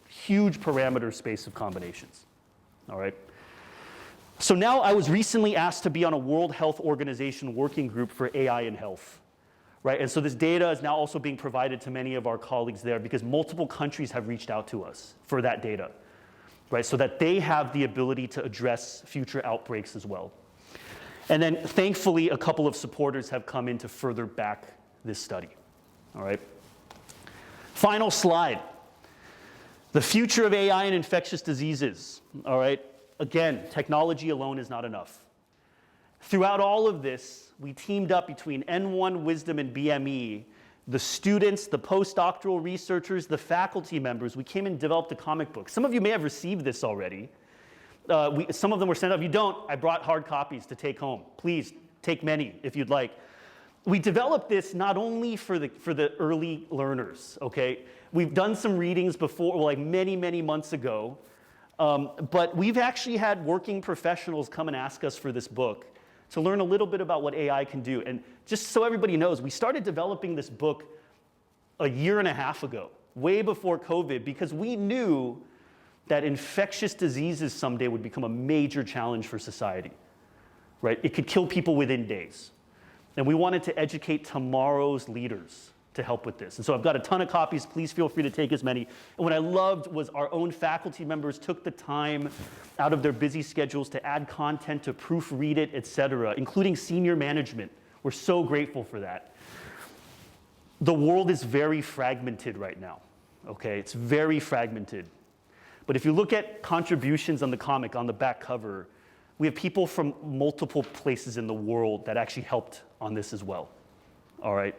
huge parameter space of combinations, all right? So now I was recently asked to be on a World Health Organization working group for AI in health, right? And so this data is now also being provided to many of our colleagues there because multiple countries have reached out to us for that data, right? So that they have the ability to address future outbreaks as well. And then thankfully, a couple of supporters have come in to further back this study, all right? Final slide. The future of AI in infectious diseases, all right? Again, technology alone is not enough. Throughout all of this, we teamed up between N1, WisDM, and BME, the students, the postdoctoral researchers, the faculty members. We came and developed a comic book. Some of you may have received this already. Some of them were sent out. If you don't, I brought hard copies to take home. Please take many if you'd like. We developed this not only for the early learners, okay? We've done some readings before, like many months ago, but we've actually had working professionals come and ask us for this book to learn a little bit about what AI can do. And just so everybody knows, we started developing this book a year and a half ago, way before COVID, because we knew that infectious diseases someday would become a major challenge for society, right? It could kill people within days. And we wanted to educate tomorrow's leaders to help with this. And so I've got a ton of copies. Please feel free to take as many. And what I loved was our own faculty members took the time out of their busy schedules to add content, to proofread it, et cetera, including senior management. We're so grateful for that. The world is very fragmented right now, okay? It's very fragmented. But if you look at contributions on the comic on the back cover, we have people from multiple places in the world that actually helped on this as well, all right?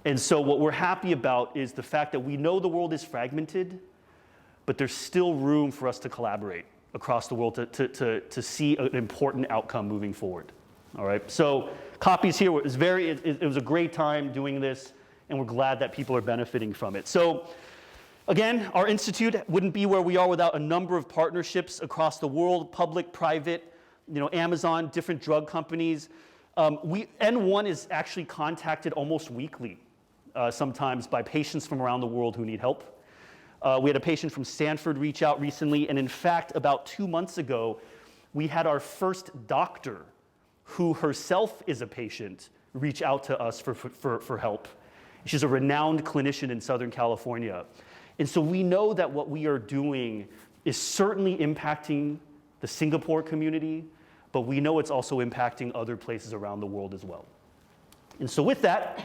And so what we're happy about is the fact that we know the world is fragmented, but there's still room for us to collaborate across the world to see an important outcome moving forward, all right? So copies here, it was a great time doing this, and we're glad that people are benefiting from it. So again, our institute wouldn't be where we are without a number of partnerships across the world, public, private, Amazon, different drug companies. N1 is actually contacted almost weekly, sometimes by patients from around the world who need help. We had a patient from Stanford reach out recently, and in fact, about 2 months ago, we had our first doctor, who herself is a patient, reach out to us for help. She's a renowned clinician in Southern California. And so we know that what we are doing is certainly impacting the Singapore community, but we know it's also impacting other places around the world as well. And so with that,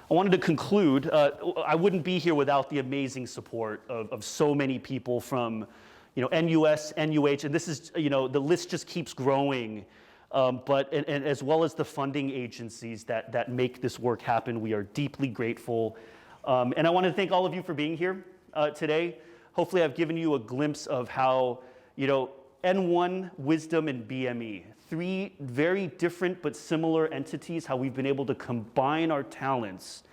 I wanted to conclude. I wouldn't be here without the amazing support of so many people from NUS, NUH, and this is, the list just keeps growing, and as well as the funding agencies that make this work happen. We are deeply grateful. And I want to thank all of you for being here today. Hopefully I've given you a glimpse of how, N1, WisDM, and BME, three very different but similar entities, how we've been able to combine our talents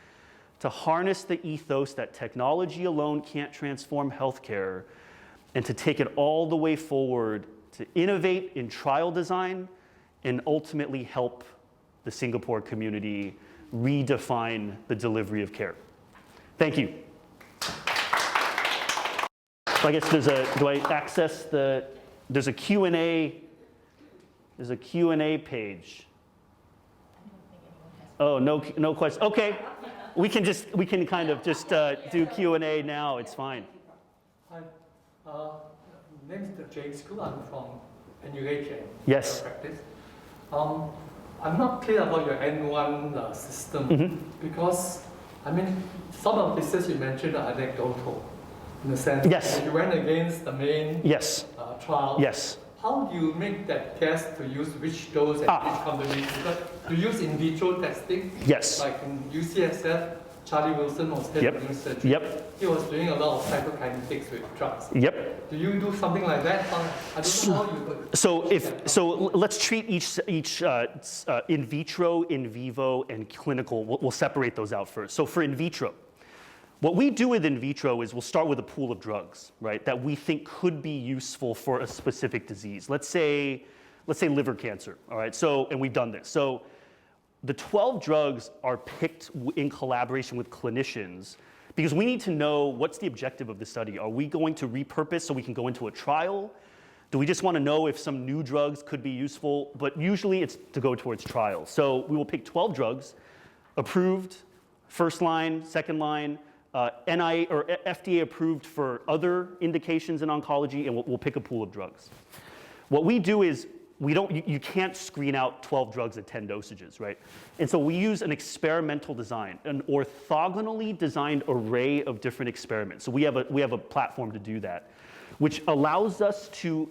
to harness the ethos that technology alone can't transform healthcare, and to take it all the way forward to innovate in trial design and ultimately help the Singapore community redefine the delivery of care. Thank you. So I guess do I access there's a Q&A page. Oh, no question. Okay, we can kind of just do Q&A now. It's fine. Hi, name is James Koo. I'm from NUH. Yes. Practice. I'm not clear about your N1 system because some of the pieces you mentioned are anecdotal in the sense that you went against the main trial. Yes. How do you make that guess to use which dose and which combination? Because to use in vitro testing, like in UCSF, Charlie Wilson was head of doing surgery. He was doing a lot of cytokinetics with drugs. Do you do something like that? I don't know how you could. So let's treat each in vitro, in vivo, and clinical. We'll separate those out first. So for in vitro, what we do with in vitro is we'll start with a pool of drugs, right, that we think could be useful for a specific disease. Let's say liver cancer, all right? So, and we've done this. So the 12 drugs are picked in collaboration with clinicians because we need to know what's the objective of the study. Are we going to repurpose so we can go into a trial? Do we just want to know if some new drugs could be useful? But usually it's to go towards trials. So we will pick 12 drugs, approved, first line, second line, NIA or FDA approved for other indications in oncology, and we'll pick a pool of drugs. What we do is you can't screen out 12 drugs at 10 dosages, right? And so we use an experimental design, an orthogonally designed array of different experiments. So we have a platform to do that, which allows us to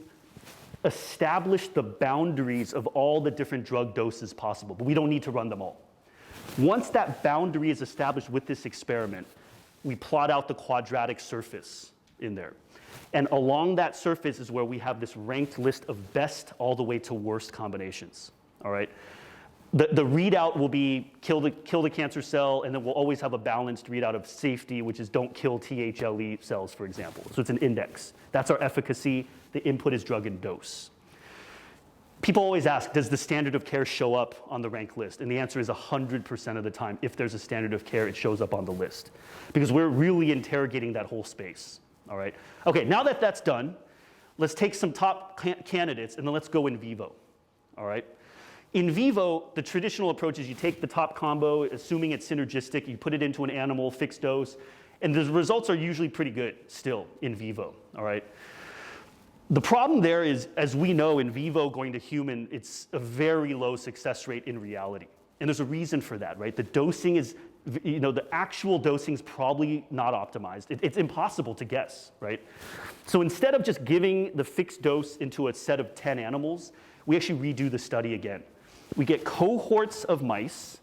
establish the boundaries of all the different drug doses possible, but we don't need to run them all. Once that boundary is established with this experiment, we plot out the quadratic surface in there. And along that surface is where we have this ranked list of best all the way to worst combinations, all right? The readout will be kill the cancer cell, and then we'll always have a balanced readout of safety, which is don't kill THLE cells, for example. So it's an index. That's our efficacy. The input is drug and dose. People always ask, does the standard of care show up on the rank list? And the answer is 100% of the time, if there's a standard of care, it shows up on the list. Because we're really interrogating that whole space, all right? Okay, now that that's done, let's take some top candidates and then let's go in vivo, all right? In vivo, the traditional approach is you take the top combo, assuming it's synergistic, you put it into an animal, fixed dose, and the results are usually pretty good still in vivo, all right? The problem there is, as we know, in vivo going to human, it's a very low success rate in reality. And there's a reason for that, right? The dosing is, the actual dosing is probably not optimized. It's impossible to guess, right? So instead of just giving the fixed dose into a set of 10 animals, we actually redo the study again. We get cohorts of mice,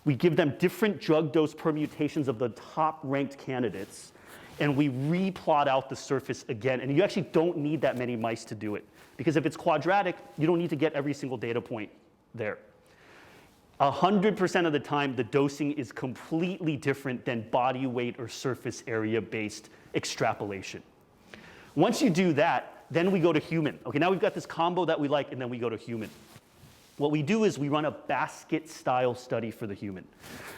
we give them different drug dose permutations of the top ranked candidates, and we replot out the surface again. And you actually don't need that many mice to do it. Because if it's quadratic, you don't need to get every single data point there. 100% of the time, the dosing is completely different than body weight or surface area-based extrapolation. Once you do that, then we go to human. Okay, now we've got this combo that we like, and then we go to human. What we do is we run a basket-style study for the human,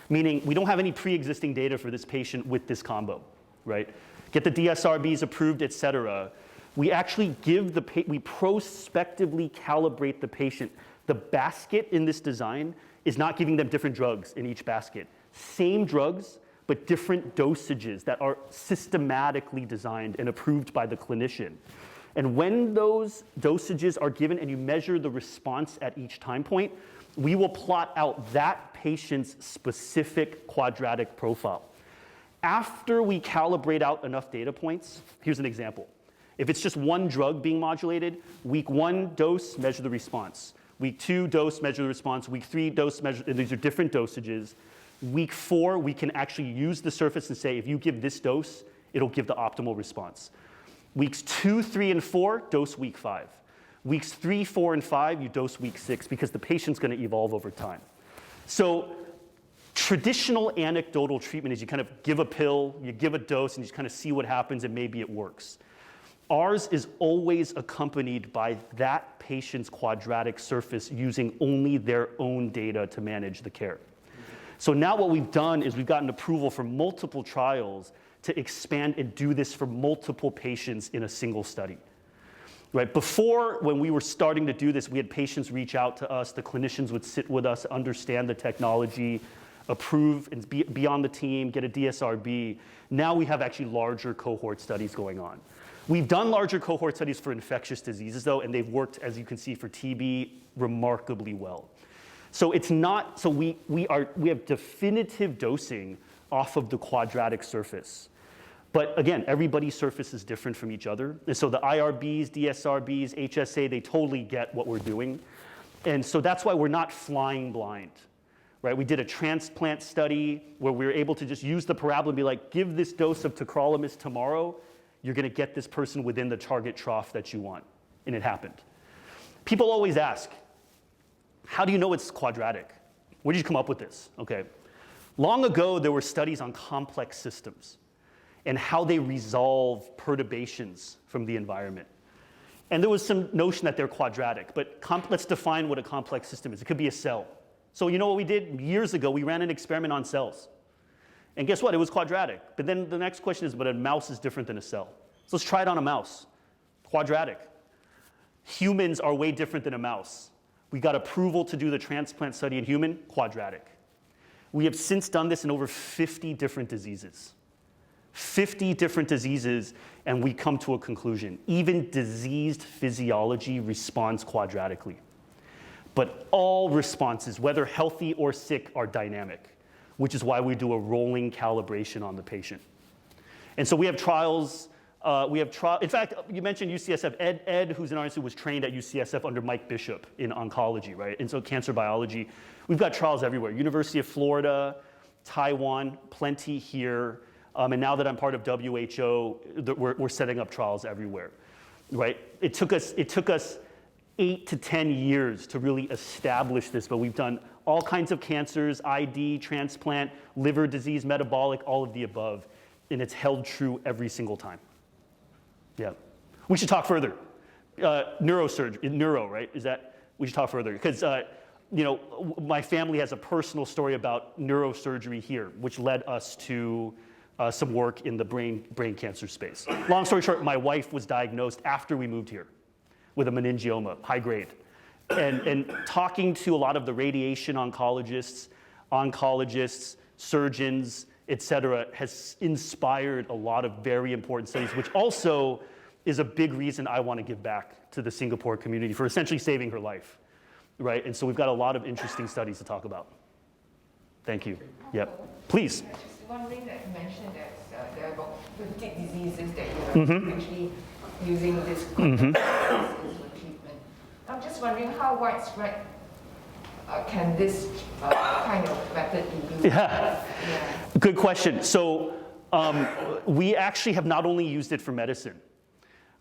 meaning we don't have any pre-existing data for this patient with this combo. Right? Get the DSRBs approved, et cetera. We actually we prospectively calibrate the patient. The basket in this design is not giving them different drugs in each basket. Same drugs, but different dosages that are systematically designed and approved by the clinician. And when those dosages are given and you measure the response at each time point, we will plot out that patient's specific quadratic profile. After we calibrate out enough data points, here's an example. If it's just one drug being modulated, week 1 dose, measure the response. Week 2 dose, measure the response. Week 3 dose, measure, and these are different dosages. Week 4, we can actually use the surface and say, if you give this dose, it'll give the optimal response. Weeks 2, 3, and 4, dose week 5. Weeks 3, 4, and 5, you dose week 6 because the patient's gonna evolve over time. So traditional anecdotal treatment is you kind of give a pill, you give a dose, and you just kind of see what happens and maybe it works. Ours is always accompanied by that patient's quadratic surface using only their own data to manage the care. So now what we've done is we've gotten approval for multiple trials to expand and do this for multiple patients in a single study. Right? Before, when we were starting to do this, we had patients reach out to us, the clinicians would sit with us, understand the technology, approve and be on the team, get a DSRB. Now we have actually larger cohort studies going on. We've done larger cohort studies for infectious diseases though, and they've worked, as you can see, for TB remarkably well. So it's not, so we have definitive dosing off of the quadratic surface. But again, everybody's surface is different from each other. And so the IRBs, DSRBs, HSA, they totally get what we're doing. And so that's why we're not flying blind, right? We did a transplant study where we were able to just use the parabola and be like, give this dose of tacrolimus tomorrow, you're gonna get this person within the target trough that you want. And it happened. People always ask, how do you know it's quadratic? Where did you come up with this? Okay. Long ago, there were studies on complex systems and how they resolve perturbations from the environment. And there was some notion that they're quadratic, but let's define what a complex system is. It could be a cell. So you know what we did? Years ago, we ran an experiment on cells. And guess what? It was quadratic. But then the next question is, but a mouse is different than a cell. So let's try it on a mouse. Quadratic. Humans are way different than a mouse. We got approval to do the transplant study in human, quadratic. We have since done this in over 50 different diseases. 50 different diseases, and we come to a conclusion. Even diseased physiology responds quadratically. But all responses, whether healthy or sick, are dynamic, which is why we do a rolling calibration on the patient. And so we have trials. In fact, you mentioned UCSF. Ed, who's in our institute, was trained at UCSF under Mike Bishop in oncology, right? And so cancer biology. We've got trials everywhere. University of Florida, Taiwan, plenty here. And now that I'm part of WHO, we're setting up trials everywhere, right? It took us 8 to 10 years to really establish this, but we've done all kinds of cancers, ID, transplant, liver disease, metabolic, all of the above, and it's held true every single time. Yeah. We should talk further. Neurosurgery, neuro, right? We should talk further, because you know, my family has a personal story about neurosurgery here, which led us to some work in the brain cancer space. Long story short, my wife was diagnosed after we moved here with a meningioma, high grade. And talking to a lot of the radiation oncologists, surgeons, et cetera, has inspired a lot of very important studies, which also is a big reason I want to give back to the Singapore community for essentially saving her life, right? And so we've got a lot of interesting studies to talk about. Thank you. Yep. Please. One thing that you mentioned that there are about 50 diseases that you are actually using this for treatment. I'm just wondering how widespread can this kind of method be used? Yeah. Good question. So we actually have not only used it for medicine,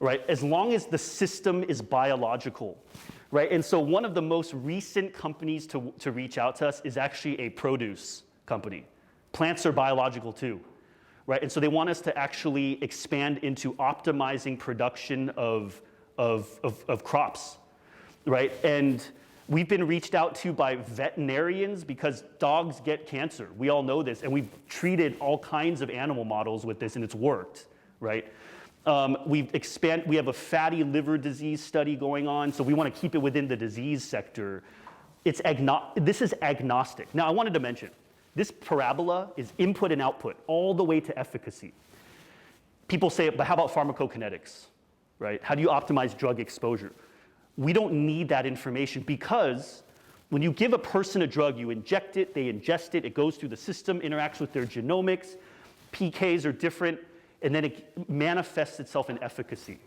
right? As long as the system is biological, right? And so one of the most recent companies to reach out to us is actually a produce company. Plants are biological too, right? And so they want us to actually expand into optimizing production of crops, right? And we've been reached out to by veterinarians because dogs get cancer. We all know this, and we've treated all kinds of animal models with this, and it's worked, right? We have a fatty liver disease study going on, so we want to keep it within the disease sector. This is agnostic. Now, I wanted to mention, This parabola is input and output all the way to efficacy. People say, but how about pharmacokinetics, right? How do you optimize drug exposure? We don't need that information because when you give a person a drug, you inject it, they ingest it, it goes through the system, interacts with their genomics, PKs are different, and then it manifests itself in efficacy.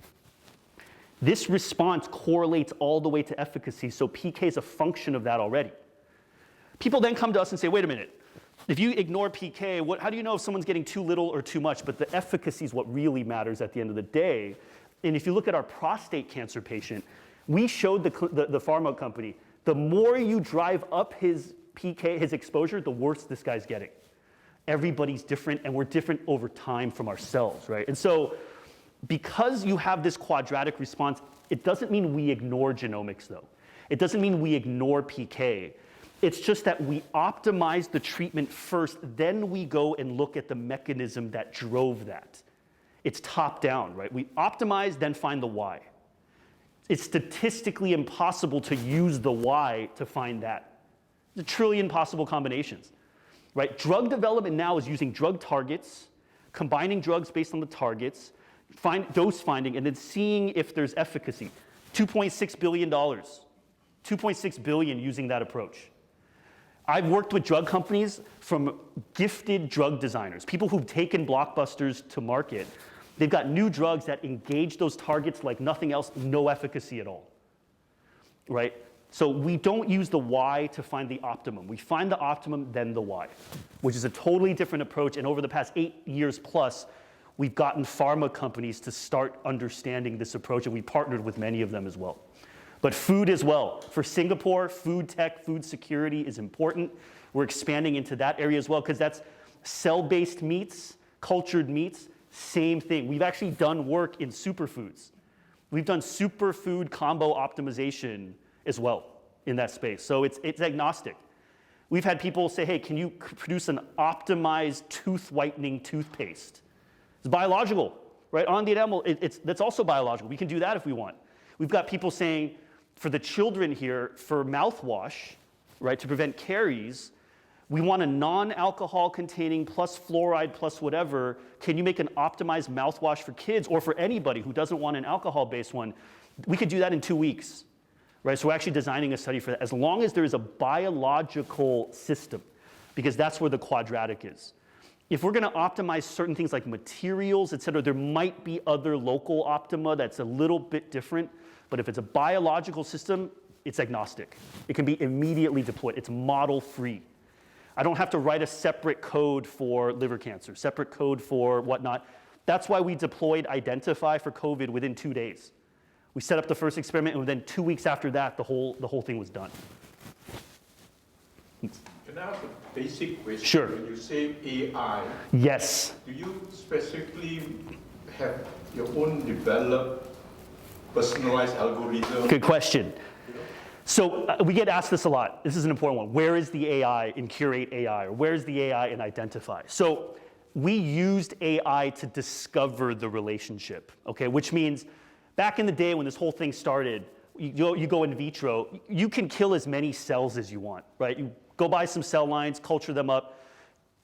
This response correlates all the way to efficacy, so PK is a function of that already. People then come to us and say, wait a minute, if you ignore PK, how do you know if someone's getting too little or too much? But the efficacy is what really matters at the end of the day. And if you look at our prostate cancer patient, we showed the pharma company, the more you drive up his PK, his exposure, the worse this guy's getting. Everybody's different, and we're different over time from ourselves, right? And so because you have this quadratic response, it doesn't mean we ignore genomics, though. It doesn't mean we ignore PK. It's just that we optimize the treatment first, then we go and look at the mechanism that drove that. It's top down, right? We optimize, then find the why. It's statistically impossible to use the why to find that. There's a trillion possible combinations, right? Drug development now is using drug targets, combining drugs based on the targets, dose finding, and then seeing if there's efficacy. $2.6 billion, $2.6 billion using that approach. I've worked with drug companies from gifted drug designers, people who've taken blockbusters to market. They've got new drugs that engage those targets like nothing else, no efficacy at all, right? So we don't use the why to find the optimum. We find the optimum, then the why, which is a totally different approach. And over the past 8 years plus, we've gotten pharma companies to start understanding this approach, and we partnered with many of them as well. But food as well. For Singapore, food tech, food security is important. We're expanding into that area as well because that's cell-based meats, cultured meats, same thing. We've actually done work in superfoods. We've done superfood combo optimization as well in that space. So it's agnostic. We've had people say, hey, can you produce an optimized tooth whitening toothpaste? It's biological, right? On the animal, that's also biological. We can do that if we want. We've got people saying, for the children here, for mouthwash, right, to prevent caries, we want a non-alcohol containing plus fluoride plus whatever. Can you make an optimized mouthwash for kids or for anybody who doesn't want an alcohol-based one? We could do that in 2 weeks, right? So we're actually designing a study for that, as long as there is a biological system, because that's where the quadratic is. If we're gonna optimize certain things like materials, et cetera, there might be other local optima that's a little bit different, but if it's a biological system, it's agnostic. It can be immediately deployed. It's model-free. I don't have to write a separate code for liver cancer, separate code for whatnot. That's why we deployed IDentif.AI for COVID within 2 days. We set up the first experiment, and within 2 weeks after that, the whole thing was done. Can I ask a basic question? Sure. When you say AI, yes. Do you specifically have your own developed personalized algorithm? Good question. So we get asked this a lot. This is an important one. Where is the AI in Curate AI? Or where's the AI in IDentif.AI? So we used AI to discover the relationship, okay? Which means back in the day when this whole thing started, you go in vitro, you can kill as many cells as you want, right? You go buy some cell lines, culture them up,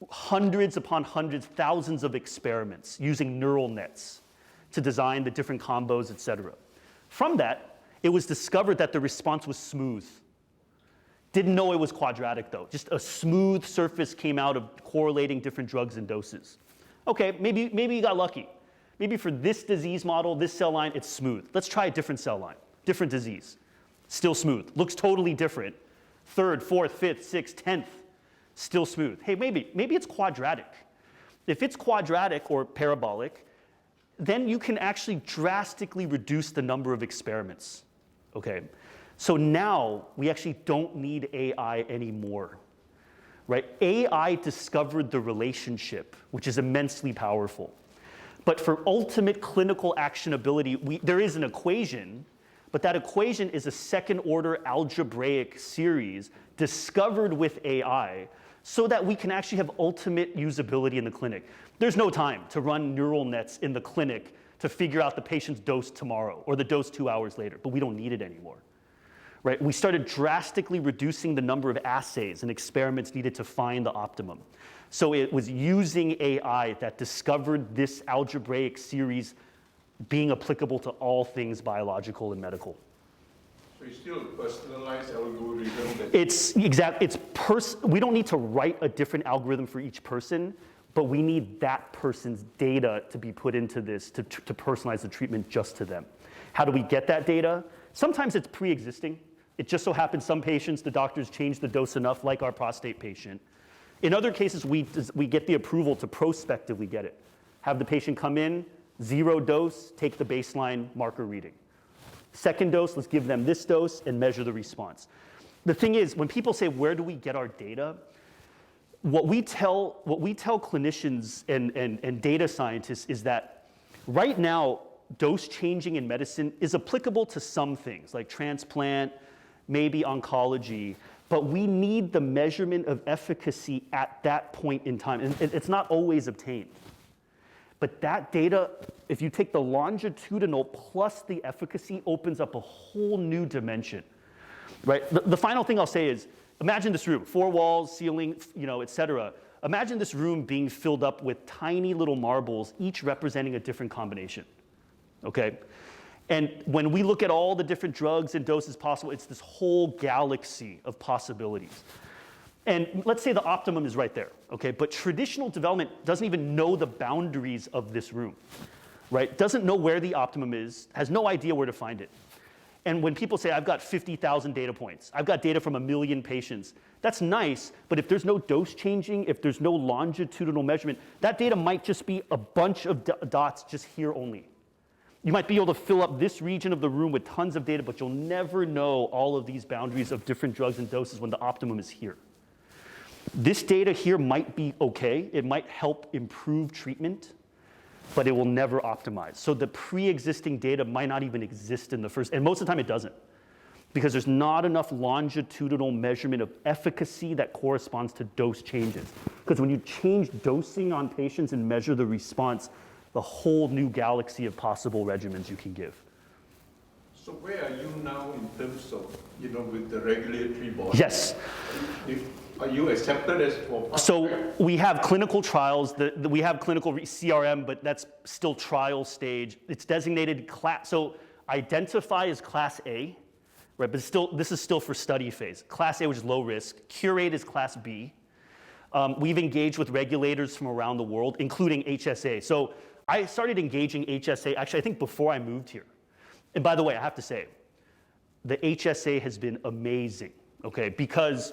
hundreds upon hundreds, thousands of experiments using neural nets to design the different combos, et cetera. From that, it was discovered that the response was smooth. Didn't know it was quadratic though. Just a smooth surface came out of correlating different drugs and doses. Okay, maybe you got lucky. Maybe for this disease model, this cell line, it's smooth. Let's try a different cell line, different disease. Still smooth, looks totally different. Third, fourth, fifth, sixth, 10th, still smooth. Hey, maybe it's quadratic. If it's quadratic or parabolic, then you can actually drastically reduce the number of experiments. Okay, so now we actually don't need AI anymore, right? AI discovered the relationship, which is immensely powerful. But for ultimate clinical actionability, there is an equation, but that equation is a second-order algebraic series discovered with AI so that we can actually have ultimate usability in the clinic. There's no time to run neural nets in the clinic to figure out the patient's dose tomorrow or the dose 2 hours later, but we don't need it anymore, right? We started drastically reducing the number of assays and experiments needed to find the optimum. So it was using AI that discovered this algebraic series being applicable to all things biological and medical. So it's still a personalized algorithm. We don't need to write a different algorithm for each person, but we need that person's data to be put into this to personalize the treatment just to them. How do we get that data? Sometimes it's pre-existing. It just so happens some patients, the doctors change the dose enough, like our prostate patient. In other cases, we get the approval to prospectively get it. Have the patient come in, 0 dose, take the baseline marker reading. Second dose, let's give them this dose and measure the response. The thing is, when people say, where do we get our data? What we tell clinicians and data scientists is that right now, dose changing in medicine is applicable to some things, like transplant, maybe oncology, but we need the measurement of efficacy at that point in time. And it's not always obtained. But that data, if you take the longitudinal plus the efficacy, opens up a whole new dimension, right? The final thing I'll say is, imagine this room, 4 walls, ceiling, et cetera. Imagine this room being filled up with tiny little marbles, each representing a different combination, okay? And when we look at all the different drugs and doses possible, it's this whole galaxy of possibilities. And let's say the optimum is right there, okay? But traditional development doesn't even know the boundaries of this room, right? Doesn't know where the optimum is, has no idea where to find it. And when people say, I've got 50,000 data points, I've got data from 1 million patients, that's nice, but if there's no dose changing, if there's no longitudinal measurement, that data might just be a bunch of dots just here only. You might be able to fill up this region of the room with tons of data, but you'll never know all of these boundaries of different drugs and doses when the optimum is here. This data here might be okay. It might help improve treatment, but it will never optimize. So the pre-existing data might not even exist in the first, and most of the time it doesn't, because there's not enough longitudinal measurement of efficacy that corresponds to dose changes. Because when you change dosing on patients and measure the response, the whole new galaxy of possible regimens you can give. So where are you now in terms of, with the regulatory body? Yes. Are you accepted as for? So we have clinical trials. We have clinical CRM, but that's still trial stage. It's designated class. So IDentif.AI is class A, right? But this is still for study phase. Class A, which is low risk. Curate is class B. We've engaged with regulators from around the world, including HSA. So I started engaging HSA, actually, I think before I moved here. And by the way, I have to say, the HSA has been amazing, okay? Because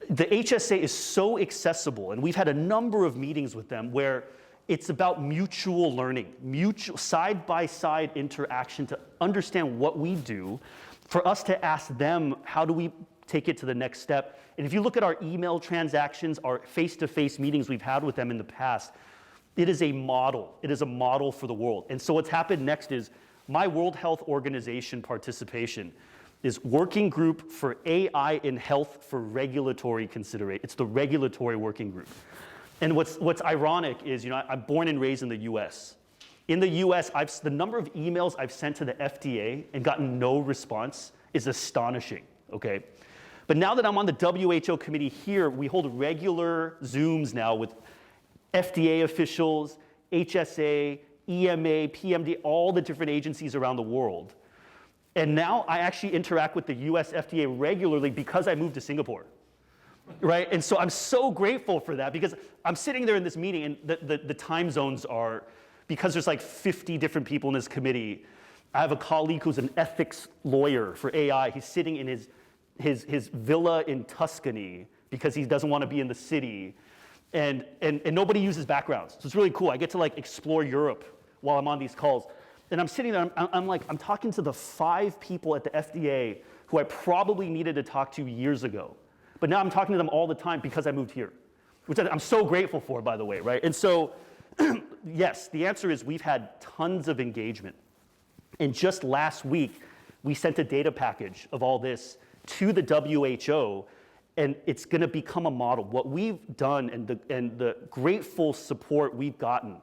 the HSA is so accessible, and we've had a number of meetings with them where it's about mutual learning, mutual side-by-side interaction to understand what we do, for us to ask them, how do we take it to the next step? And if you look at our email transactions, our face-to-face meetings we've had with them in the past, it is a model. It is a model for the world. And so what's happened next is my World Health Organization participation is Working Group for AI in Health for Regulatory Consideration. It's the regulatory working group. And what's ironic is, I'm born and raised in the US. In the US, the number of emails I've sent to the FDA and gotten no response is astonishing, okay? But now that I'm on the WHO committee here, we hold regular Zooms now with FDA officials, HSA, EMA, PMD, all the different agencies around the world. And now I actually interact with the US FDA regularly because I moved to Singapore, right? And so I'm so grateful for that, because I'm sitting there in this meeting and the time zones are, because there's like 50 different people in this committee. I have a colleague who's an ethics lawyer for AI. He's sitting in his villa in Tuscany because he doesn't want to be in the city. And nobody uses backgrounds. So it's really cool. I get to explore Europe while I'm on these calls. And I'm sitting there, I'm talking to the 5 people at the FDA who I probably needed to talk to years ago. But now I'm talking to them all the time because I moved here, which I'm so grateful for, by the way, right? And so, yes, the answer is we've had tons of engagement. And just last week, we sent a data package of all this to the WHO, and it's going to become a model. What we've done and the grateful support we've gotten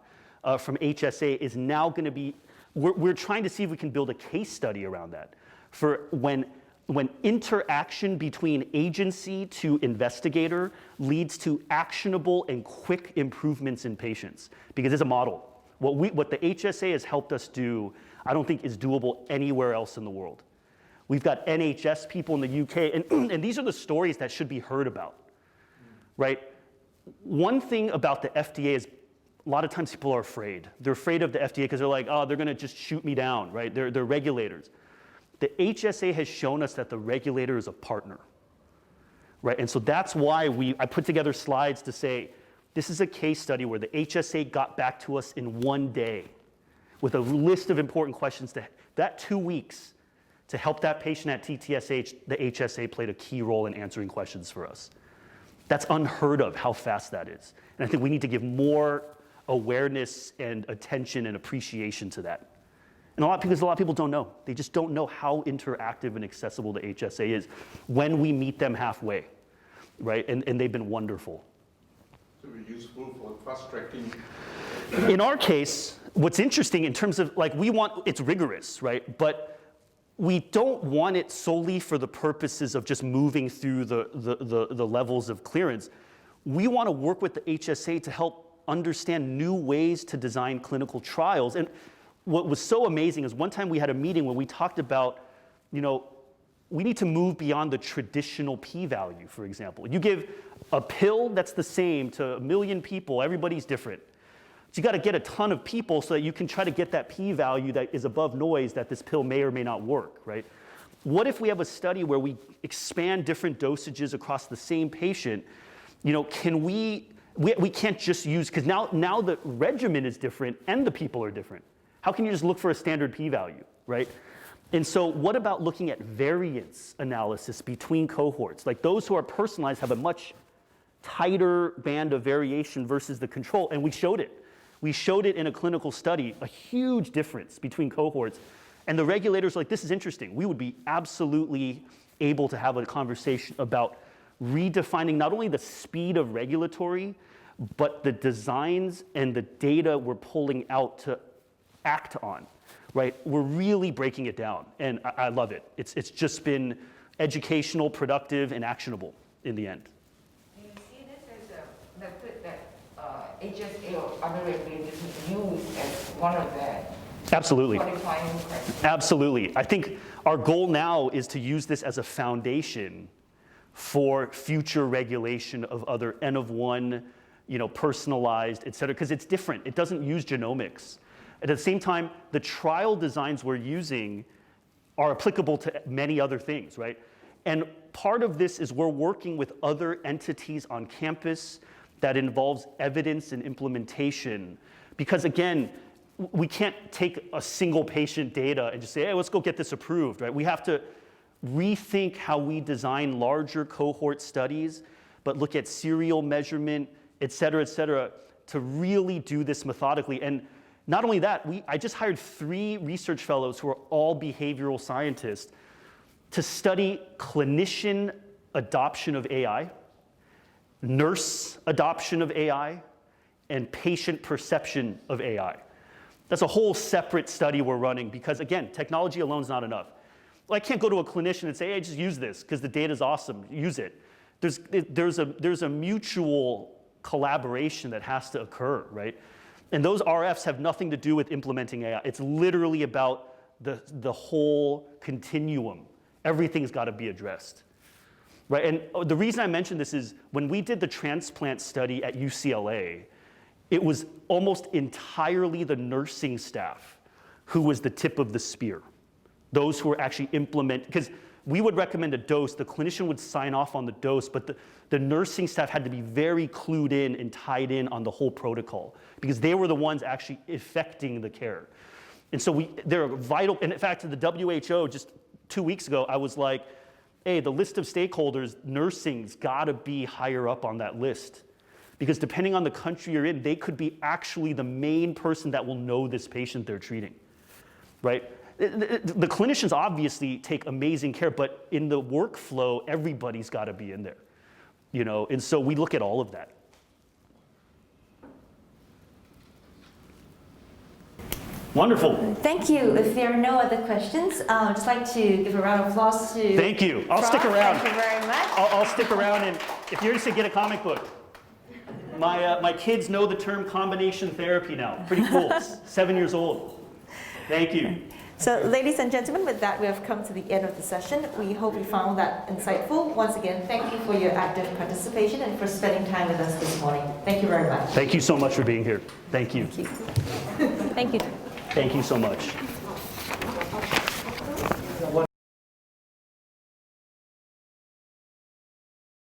from HSA is now going to be, we're trying to see if we can build a case study around that for when when interaction between agency to investigator leads to actionable and quick improvements in patients, because it's a model. What the HSA has helped us do, I don't think is doable anywhere else in the world. We've got NHS people in the UK, and these are the stories that should be heard about, right? One thing about the FDA is a lot of times people are afraid. They're afraid of the FDA because they're like, oh, they're gonna just shoot me down, right? They're regulators. The HSA has shown us that the regulator is a partner, right? And so that's why I put together slides to say, this is a case study where the HSA got back to us in one day with a list of important questions. That 2 weeks to help that patient at TTSH, the HSA played a key role in answering questions for us. That's unheard of how fast that is. And I think we need to give more awareness and attention and appreciation to that. And because a lot of people don't know. They just don't know how interactive and accessible the HSA is when we meet them halfway, right? And they've been wonderful. So useful for fast tracking. In our case, what's interesting in terms of it's rigorous, right? But we don't want it solely for the purposes of just moving through the levels of clearance. We want to work with the HSA to help understand new ways to design clinical trials. And what was so amazing is one time we had a meeting where we talked about, we need to move beyond the traditional p-value, for example. You give a pill that's the same to 1 million people, everybody's different. So you got to get a ton of people so that you can try to get that p-value that is above noise that this pill may or may not work, right? What if we have a study where we expand different dosages across the same patient? Can we can't just use, because now the regimen is different and the people are different. How can you just look for a standard p-value, right? And so what about looking at variance analysis between cohorts? Like those who are personalized have a much tighter band of variation versus the control, and we showed it. We showed it in a clinical study, a huge difference between cohorts. And the regulators were like, this is interesting. We would be absolutely able to have a conversation about redefining not only the speed of regulatory, but the designs and the data we're pulling out to act on, right? We're really breaking it down, and I love it. It's just been educational, productive, and actionable in the end. Do you see this as a method that HSA or other regulators use as one of their Absolutely. qualifying criteria? Absolutely. I think our goal now is to use this as a foundation for future regulation of other N of 1, personalized, et cetera, because it's different. It doesn't use genomics. At the same time, the trial designs we're using are applicable to many other things, right? And part of this is we're working with other entities on campus that involves evidence and implementation. Because again, we can't take a single patient data and just say, hey, let's go get this approved, right? We have to rethink how we design larger cohort studies, but look at serial measurement, et cetera, to really do this methodically. And not only that, I just hired 3 research fellows who are all behavioral scientists to study clinician adoption of AI, nurse adoption of AI, and patient perception of AI. That's a whole separate study we're running because, again, technology alone is not enough. Well, I can't go to a clinician and say, hey, just use this because the data's awesome, use it. There's a mutual collaboration that has to occur, right? And those RFs have nothing to do with implementing AI. It's literally about the whole continuum. Everything's got to be addressed, right? And the reason I mention this is when we did the transplant study at UCLA, it was almost entirely the nursing staff who was the tip of the spear. Those who were actually because we would recommend a dose, the clinician would sign off on the dose, but the nursing staff had to be very clued in and tied in on the whole protocol because they were the ones actually effecting the care. And so they're vital, and in fact, the WHO just 2 weeks ago, I was like, hey, the list of stakeholders, nursing's gotta be higher up on that list. Because depending on the country you're in, they could be actually the main person that will know this patient they're treating, right? The clinicians obviously take amazing care, but in the workflow, everybody's gotta be in there, and so we look at all of that. Wonderful. Thank you. If there are no other questions, I'd just like to give a round of applause to Thank you. I'll Prof. stick around. Thank you very much. I'll stick around, and if you're interested, get a comic book. My kids know the term combination therapy now. Pretty cool. 7 years old. Thank you. So, ladies and gentlemen, with that, we have come to the end of the session. We hope you found that insightful. Once again, thank you for your active participation and for spending time with us this morning. Thank you very much. Thank you so much for being here. Thank you. Thank you. Thank you. Thank you so much.